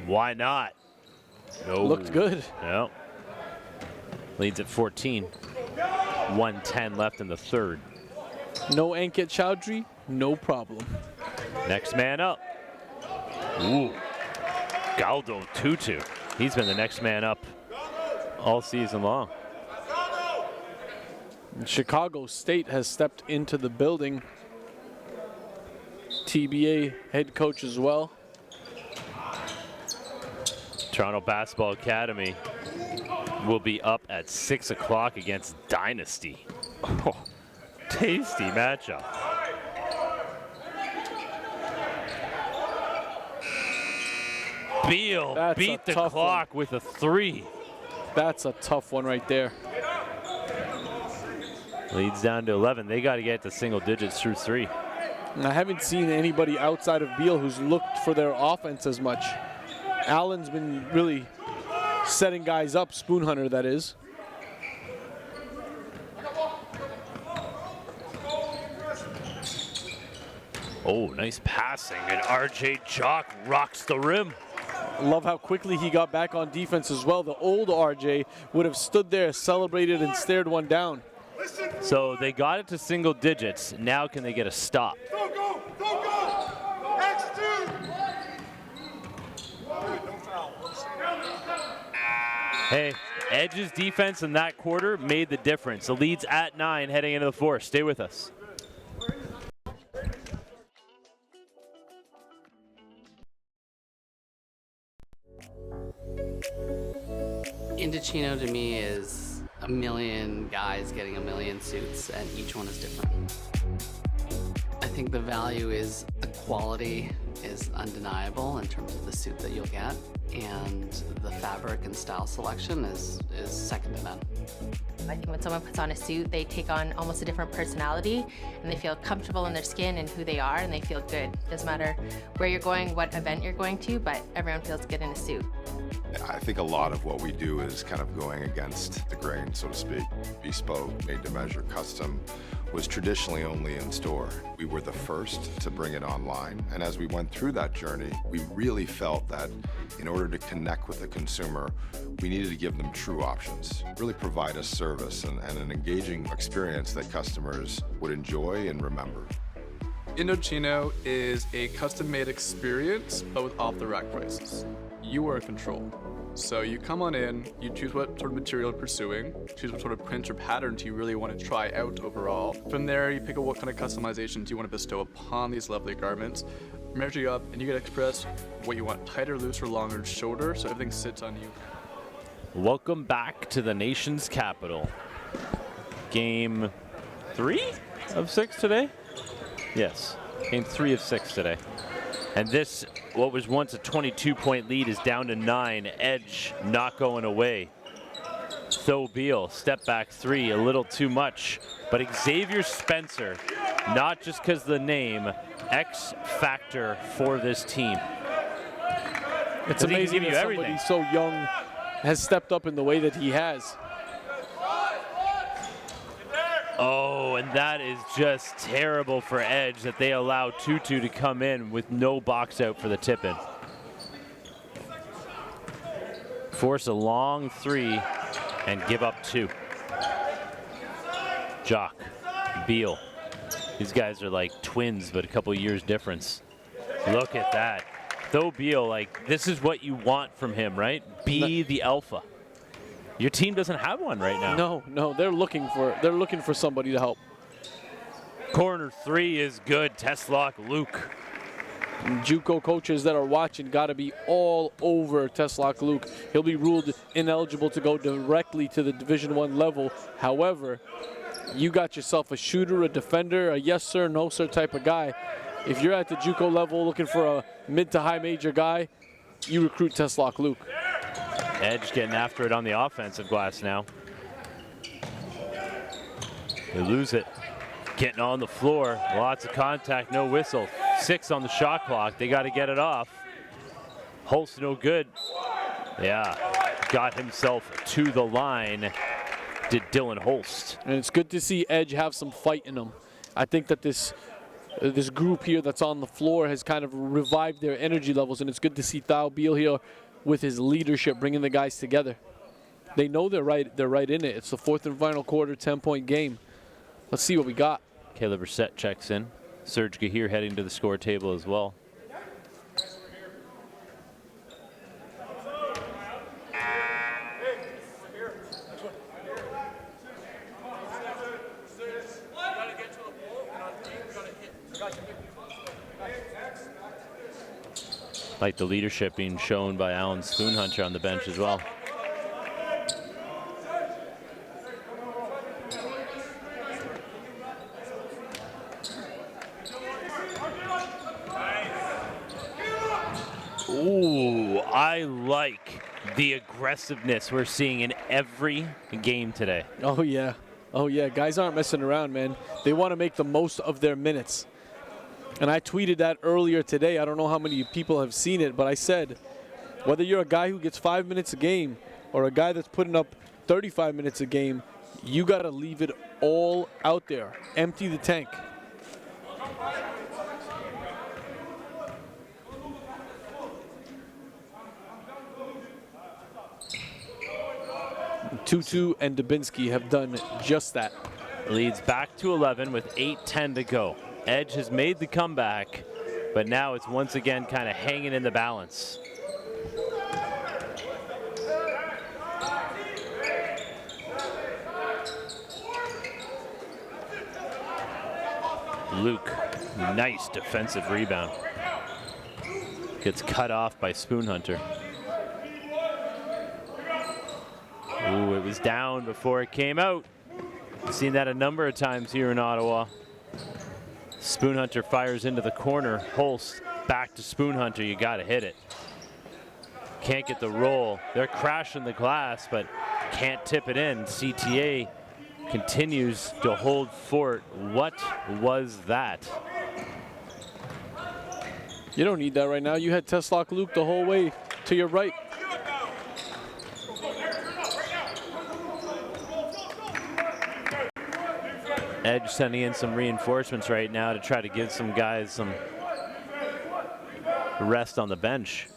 Why not? No. Looked good. No. Leads at 14. 1:10 left in the third. No Ankit Chowdhury, no problem. Next man up. Ooh. Galdo Tutu. He's been the next man up all season long. Chicago State has stepped into the building. TBA head coach as well. Toronto Basketball Academy will be up at 6 o'clock against Dynasty. Oh, tasty matchup. Beal beat the clock with a three. That's a tough one right there. Leads down to 11. They got to get to single digits through three. And I haven't seen anybody outside of Beal who's looked for their offense as much. Allen's been really setting guys up, Spoon Hunter that is. Oh, nice passing, and RJ Chalk rocks the rim. Love how quickly he got back on defense as well. The old RJ would have stood there, celebrated, and stared one down. So they got it to single digits. Now can they get a stop? Don't go! Don't go! X2! Hey, Edge's defense in that quarter made the difference. The lead's at 9 heading into the fourth. Stay with us. Indochino to me is a million guys getting a million suits, and each one is different. I think the value is the quality is undeniable in terms of the suit that you'll get. and the fabric and style selection is second to none. I think when someone puts on a suit, they take on almost a different personality, and they feel comfortable in their skin and who they are, and they feel good. Doesn't matter where you're going, what event you're going to, but everyone feels good in a suit. I think a lot of what we do is kind of going against the grain, so to speak. Bespoke, made to measure, custom was traditionally only in store. We were the first to bring it online, and as we went through that journey, we really felt that in order to connect with the consumer, we needed to give them true options, really provide a service and an engaging experience that customers would enjoy and remember. Indochino is a custom-made experience, but with off-the-rack prices. You are in control. So you come on in, you choose what sort of material you're pursuing, choose what sort of print or patterns you really want to try out overall. From there, you pick out what kind of customizations you want to bestow upon these lovely garments, measure you up, and you get to express what you want, tighter, looser, longer shoulder, so everything sits on you. Welcome back to the nation's capital. Game 3 of 6 today? Yes, game 3 of 6 today. And this, what was once a 22-point lead, is down to 9. Edge not going away. So Beal, step back 3, a little too much. But Xavier Spencer, not just because of the name, X factor for this team. It's amazing that somebody so young has stepped up in the way that he has. Oh, and that is just terrible for Edge that they allow Tutu to come in with no box out for the tip-in. Force a long 3 and give up 2. Jock, Beal. These guys are like twins, but a couple years difference. Look at that. Though Beal, like, this is what you want from him, right? Be the alpha. Your team doesn't have one right now. No, they're looking for somebody to help. Corner 3 is good. Teslock Luke. And JUCO coaches that are watching got to be all over Teslock Luke. He'll be ruled ineligible to go directly to the Division I level. However, you got yourself a shooter, a defender, a yes sir, no sir type of guy. If you're at the JUCO level looking for a mid to high major guy, you recruit Teslock Luke. Edge getting after it on the offensive glass now. They lose it. Getting on the floor. Lots of contact, no whistle. 6 on the shot clock. They got to get it off. Holst no good. Yeah, got himself to the line. Did Dylan Holst. And it's good to see Edge have some fight in him. I think that this group here that's on the floor has kind of revived their energy levels, and it's good to see Thao Beal here with his leadership, bringing the guys together. They know they're right in it. It's the 4th and final quarter, 10-point game. Let's see what we got. Caleb Brissett checks in. Serge Gahir heading to the score table as well. Like the leadership being shown by Alan Spoonhunter on the bench as well. Ooh, I like the aggressiveness we're seeing in every game today. Oh yeah, guys aren't messing around, man. They want to make the most of their minutes. And I tweeted that earlier today. I don't know how many people have seen it, but I said, whether you're a guy who gets 5 minutes a game or a guy that's putting up 35 minutes a game, you got to leave it all out there. Empty the tank. Tutu and Dubinsky have done just that. Leads back to 11 with 8:10 to go. Edge has made the comeback, but now it's once again kind of hanging in the balance. Luke, nice defensive rebound. Gets cut off by Spoonhunter. Ooh, it was down before it came out. Seen that a number of times here in Ottawa. Spoonhunter fires into the corner. Holst back to Spoonhunter. You got to hit it. can't get the roll. They're crashing the glass, but can't tip it in. CTA continues to hold fort. What was that? You don't need that right now. You had Teslock Luke the whole way to your right. Edge sending in some reinforcements right now to try to give some guys some rest on the bench.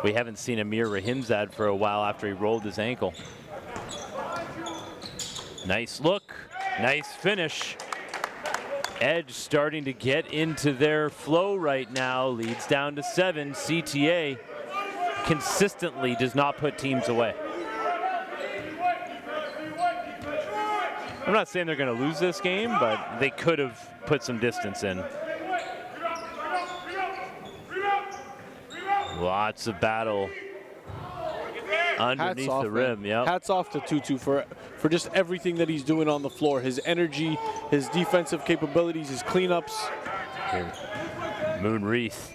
We haven't seen Amir Rahimzad for a while after he rolled his ankle. Nice look, nice finish. Edge starting to get into their flow right now, leads down to 7. CTA consistently does not put teams away. I'm not saying they're going to lose this game, but they could have put some distance in. Lots of battle underneath the rim. Yep. Hats off to Tutu for just everything that he's doing on the floor. His energy, his defensive capabilities, his cleanups. Here. Moonreath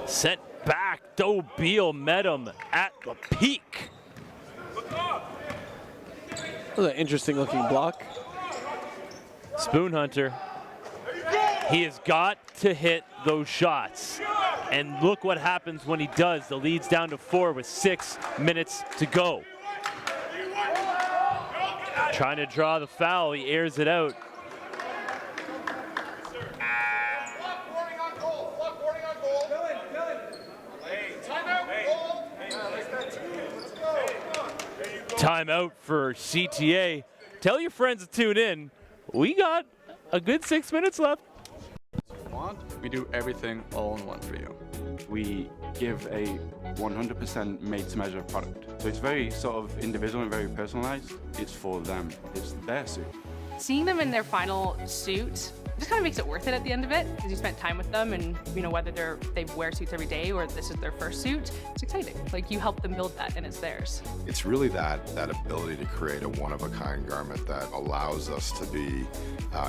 sent back. Doe Beal met him at the peak. That was an interesting looking block. Spoon Hunter, he has got to hit those shots. And look what happens when he does. The lead's down to 4 with 6 minutes to go. Trying to draw the foul, he airs it out. Timeout for CTA. Tell your friends to tune in. We got a good 6 minutes left. We do everything all in one for you. We give a 100% made-to-measure product. So it's very sort of individual and very personalized. It's for them. It's their suit. Seeing them in their final suit just kind of makes it worth it at the end of it, because you spent time with them, and you know, whether they wear suits every day or this is their first suit, it's exciting. Like, you help them build that and it's theirs. It's really that ability to create a one-of-a-kind garment that allows us to be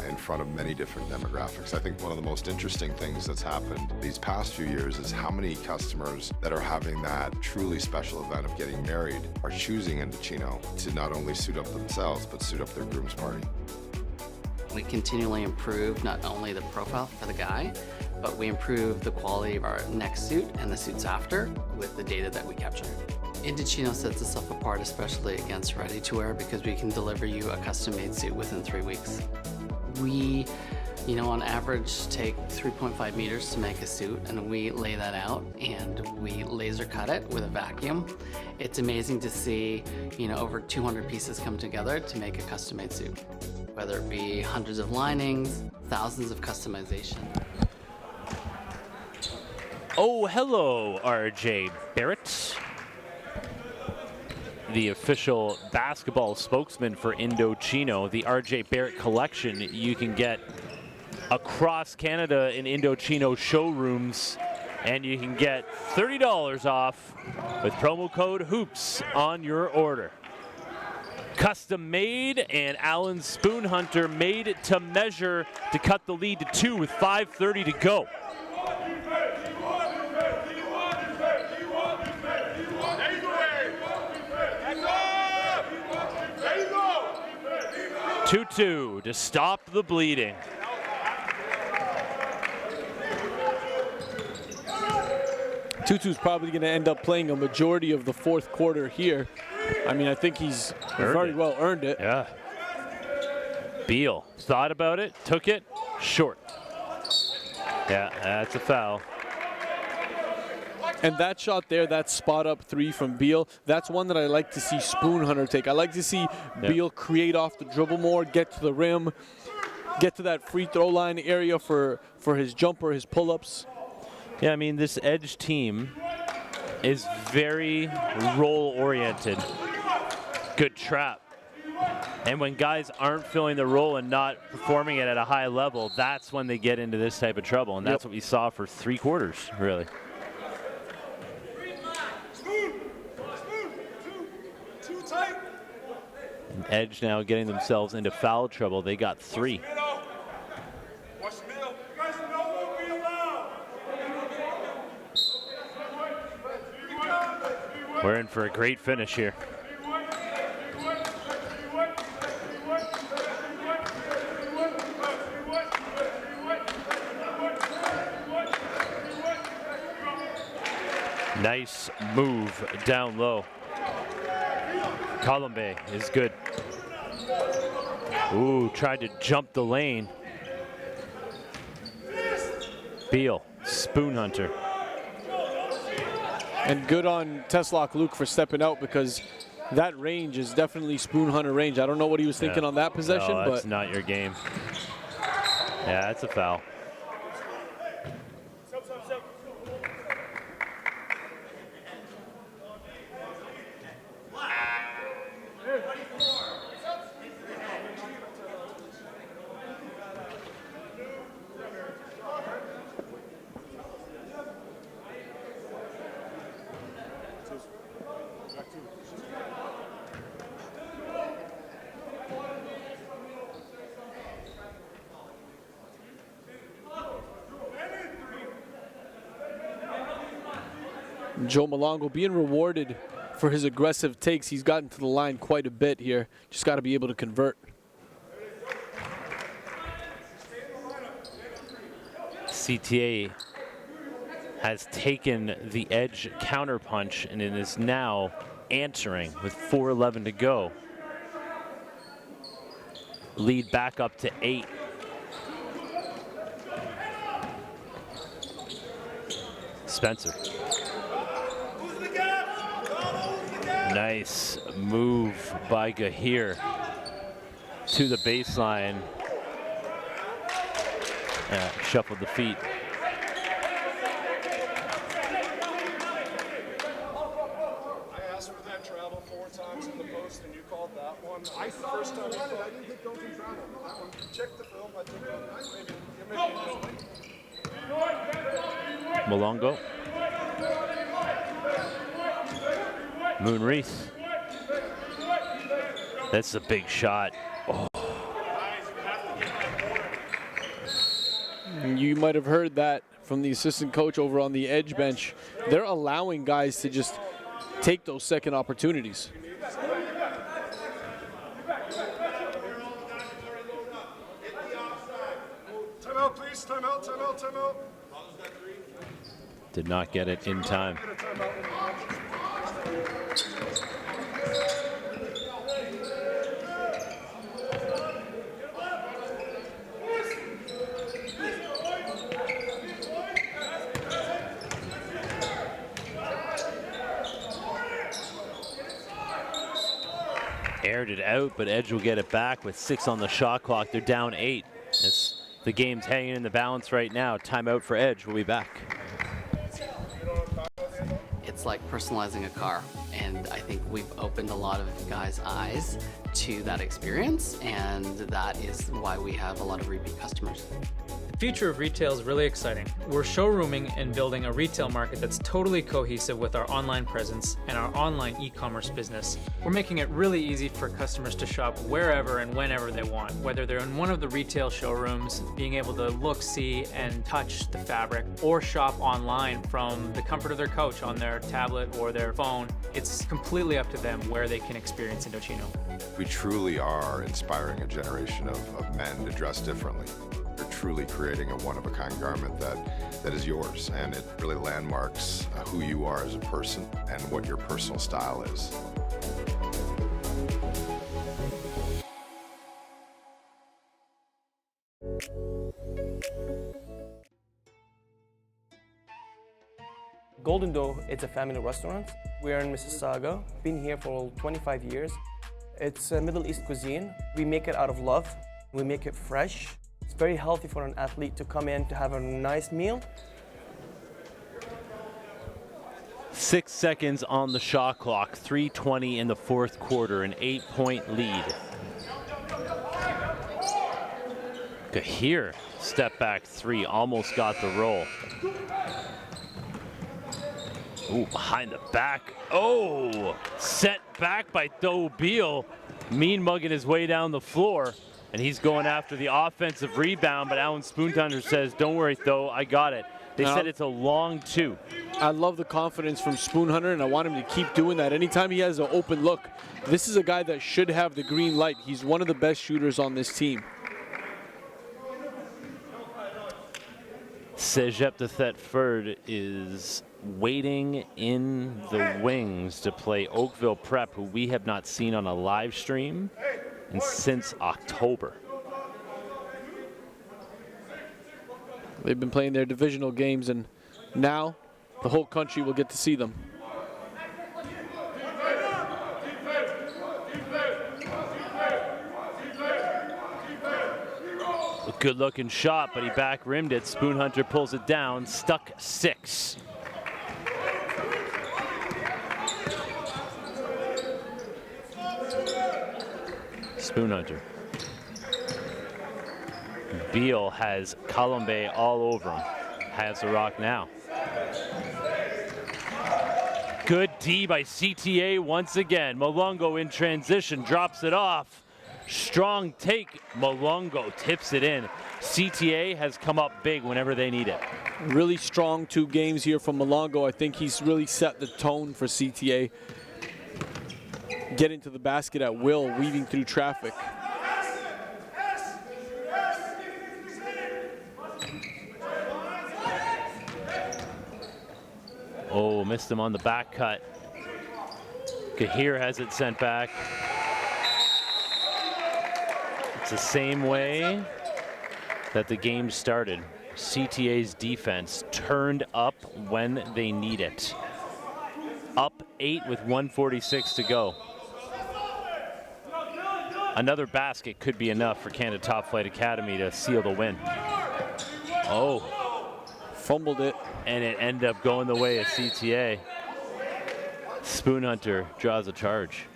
in front of many different demographics. I think one of the most interesting things that's happened these past few years is how many customers that are having that truly special event of getting married are choosing Indochino to not only suit up themselves, but suit up their groom's party. We continually improve not only the profile for the guy, but we improve the quality of our next suit and the suits after with the data that we capture. Indochino sets itself apart, especially against ready-to-wear, because we can deliver you a custom-made suit within 3 weeks. We, on average, take 3.5 meters to make a suit, and we lay that out and we laser cut it with a vacuum. It's amazing to see, over 200 pieces come together to make a custom-made suit. Whether it be hundreds of linings, thousands of customization. Oh, hello, RJ Barrett. The official basketball spokesman for Indochino. The RJ Barrett collection you can get across Canada in Indochino showrooms, and you can get $30 off with promo code HOOPS on your order. Custom made, and Alan Spoon Hunter made it to measure to cut the lead to 2 with 5:30 to go. Tutu to stop the bleeding. Tutu's probably going to end up playing a majority of the fourth quarter here. I mean, I think he's very well earned it. Yeah. Beal thought about it, took it, short. Yeah, that's a foul. And that shot there, that spot up 3 from Beal, that's one that I like to see Spoon Hunter take. I like to see Beal create off the dribble more, get to the rim, get to that free throw line area for his jumper, his pull-ups. Yeah, I mean, this Edge team is very role-oriented. Good trap. And when guys aren't filling the role and not performing it at a high level, that's when they get into this type of trouble. And that's what we saw for 3 quarters, really. And Edge now getting themselves into foul trouble. They got 3. We're in for a great finish here. Nice move down low. Colombe is good. Ooh, tried to jump the lane. Beal, spoon hunter. And good on Teslock Luke for stepping out, because that range is definitely spoon hunter range. I don't know what he was thinking on that possession, no, that's but not your game. Yeah, that's a foul. Joe Malongo being rewarded for his aggressive takes. He's gotten to the line quite a bit here. Just got to be able to convert. CTA has taken the edge counterpunch and it is now answering with 4:11 to go. Lead back up to 8. Spencer. Nice move by Gahir to the baseline. Shuffled the feet. I asked for that travel 4 times in the post, and you called that one. I saw first time you called. I didn't get those in travel. That one. Check the film. I took it. Maybe. Malongo. Moon Reese. That's a big shot. Oh. You might have heard that from the assistant coach over on the edge bench. They're allowing guys to just take those second opportunities. Timeout, please. Timeout, timeout, timeout. Did not get it in time. Aired it out, but Edge will get it back with 6 on the shot clock. They're down 8. The game's hanging in the balance right now. Timeout for Edge. We'll be back. It's like personalizing a car, and I think we've opened a lot of guys' eyes to that experience, and that is why we have a lot of repeat customers. The future of retail is really exciting. We're showrooming and building a retail market that's totally cohesive with our online presence and our online e-commerce business. We're making it really easy for customers to shop wherever and whenever they want, whether they're in one of the retail showrooms, being able to look, see, and touch the fabric, or shop online from the comfort of their couch on their tablet or their phone. It's completely up to them where they can experience Indochino. We truly are inspiring a generation of men to dress differently. We're truly creating a one-of-a-kind garment that is yours, and it really landmarks who you are as a person and what your personal style is. Golden Dough, it's a family restaurant. We're in Mississauga, been here for 25 years. It's a Middle East cuisine. We make it out of love. We make it fresh. It's very healthy for an athlete to come in to have a nice meal. 6 seconds on the shot clock, 3:20 in the 4th quarter, an 8-point lead. Gahir, step back 3, almost got the roll. Ooh, behind the back. Oh, set back by Tho Beal. Mean mugging his way down the floor. And he's going after the offensive rebound, but Alan Spoontunder says, don't worry, Tho, I got it. They said it's a long 2. I love the confidence from Spoon Hunter, and I want him to keep doing that. Anytime he has an open look, this is a guy that should have the green light. He's one of the best shooters on this team. Cégep de Thetford is waiting in the wings to play Oakville Prep, who we have not seen on a live stream and since October. They've been playing their divisional games, and now the whole country will get to see them. A good looking shot, but he back rimmed it. Spoon Hunter pulls it down, stuck 6. Spoon Hunter. Beal has Colombe all over him. Has the rock now. Good D by CTA once again. Malongo in transition, drops it off. Strong take. Malongo tips it in. CTA has come up big whenever they need it. Really strong 2 games here from Malongo. I think he's really set the tone for CTA. Getting to the basket at will, weaving through traffic. Oh, missed him on the back cut. Kahir has it sent back. It's the same way that the game started. CTA's defense turned up when they need it. Up 8 with 1:46 to go. Another basket could be enough for Canada Topflight Academy to seal the win. Oh. Fumbled it. And it ended up going the way of CTA. Spoon Hunter draws a charge.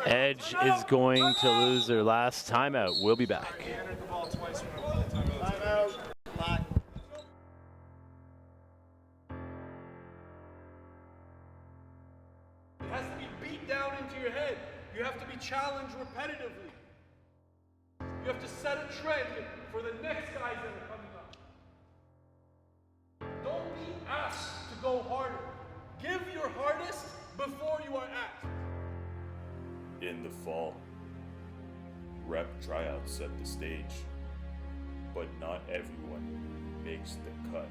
Edge is going to lose their last timeout. We'll be back. It has to be beat down into your head. You have to be challenged repetitively. You have to set a trend for the next guys that are coming up. Don't be asked to go harder. Give your hardest before you are asked. In the fall, rep tryouts set the stage, but not everyone makes the cut.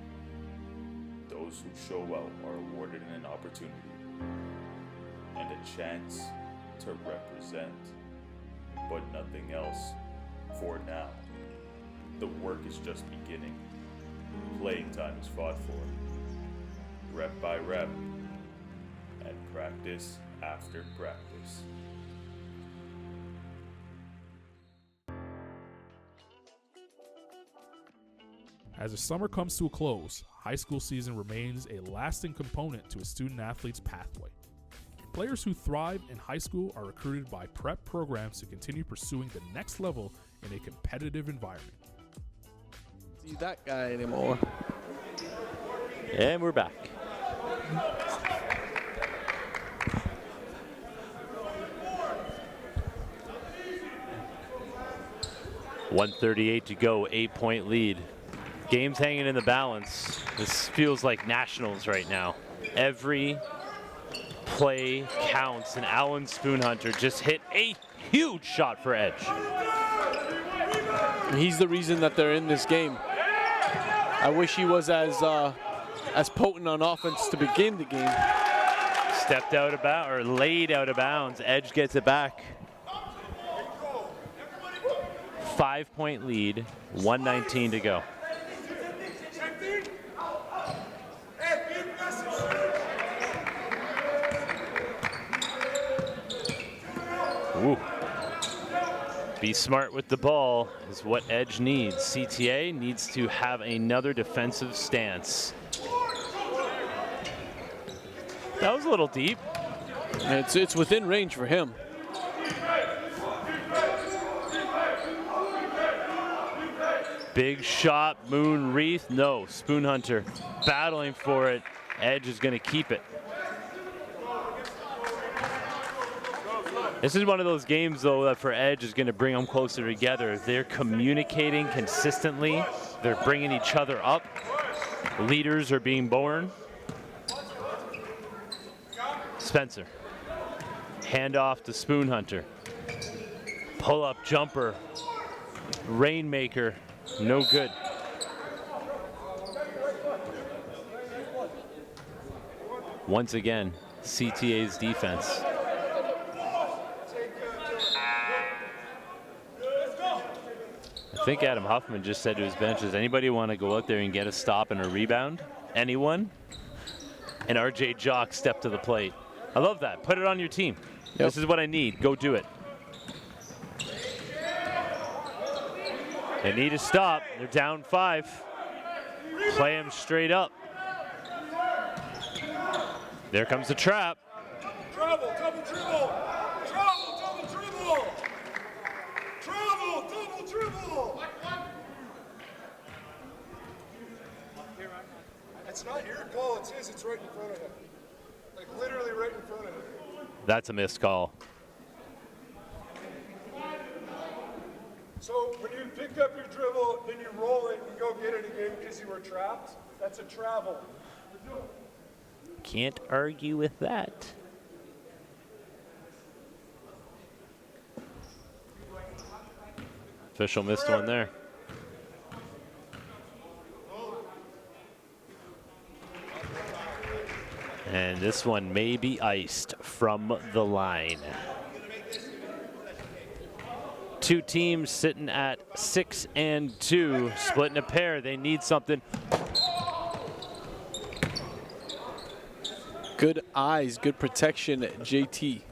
Those who show well are awarded an opportunity and a chance to represent, but nothing else for now. The work is just beginning. Playing time is fought for, rep by rep, and practice after practice. As the summer comes to a close, high school season remains a lasting component to a student-athlete's pathway. Players who thrive in high school are recruited by prep programs to continue pursuing the next level in a competitive environment. See that guy anymore. And we're back. .138 to go, 8-point lead. Game's hanging in the balance. This feels like nationals right now. Every play counts, and Alan Spoon Hunter just hit a huge shot for Edge. He's the reason that they're in this game. I wish he was as potent on offense to begin the game. Stepped out of bounds, or laid out of bounds. Edge gets it back. 5-point lead, 1:19 to go. Ooh. Be smart with the ball is what Edge needs. CTA needs to have another defensive stance. That was a little deep. It's within range for him. Big shot, Moon Wreath. No, Spoon Hunter battling for it. Edge is going to keep it. This is one of those games, though, that for Edge is going to bring them closer together. They're communicating consistently. They're bringing each other up. Leaders are being born. Spencer. Handoff to Spoon Hunter. Pull-up jumper. Rainmaker. No good. Once again, CTA's defense. I think Adam Huffman just said to his bench, does anybody want to go out there and get a stop and a rebound? Anyone? And RJ Jock stepped to the plate. I love that. Put it on your team. Yep. This is what I need. Go do it. They need a stop. They're down 5. Play him straight up. There comes the trap. Travel, double dribble. Travel, double dribble. Travel, double dribble. It's not your call, it's his. It's right in front of him. Like literally right in front of him. That's a missed call. So when you pick up your dribble, then you roll it and go get it again because you were trapped, that's a travel. Can't argue with that. Official missed one there. And this one may be iced from the line. Two teams sitting at 6 and 2, splitting a pair. They need something. Good eyes, good protection, JT.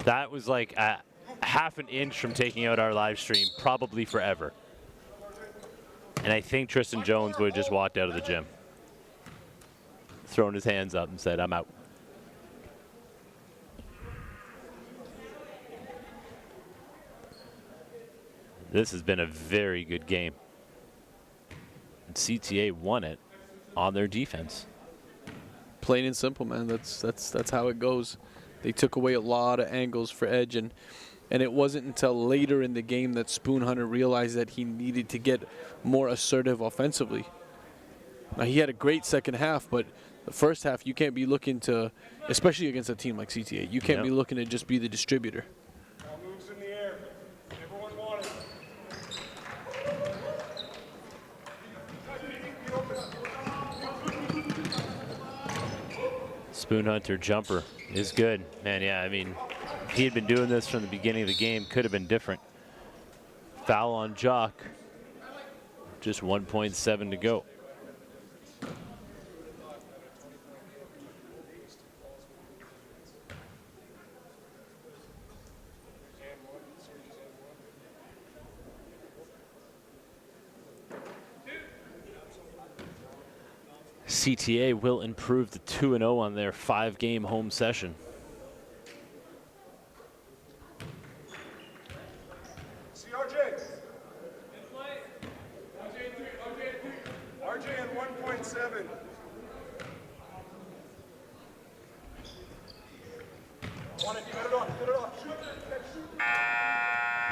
That was like a half an inch from taking out our live stream, probably forever. And I think Tristan Jones would have just walked out of the gym, thrown his hands up and said, I'm out. This has been a very good game. And CTA won it on their defense. Plain and simple, man. That's how it goes. They took away a lot of angles for Edge, and it wasn't until later in the game that Spoon Hunter realized that he needed to get more assertive offensively. Now, he had a great second half, but the first half you can't be looking to, especially against a team like CTA, you can't be looking to just be the distributor. Moves in the air. Everyone wanted it. Spoon Hunter jumper is good. Man, yeah, I mean, if he had been doing this from the beginning of the game, could have been different. Foul on Jock. Just 1.7 to go. CTA will improve to 2-0 on their 5-game home session. See RJ. RJ at 1.7.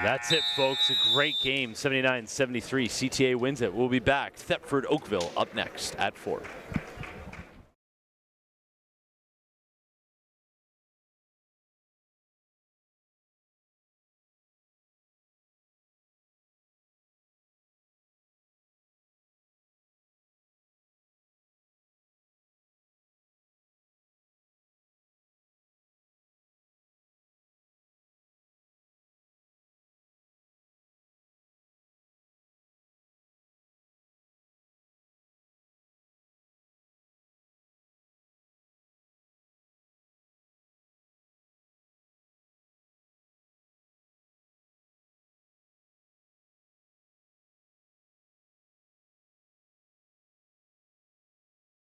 That's it, folks. A great game, 79-73. CTA wins it. We'll be back. Thetford Oakville up next at 4.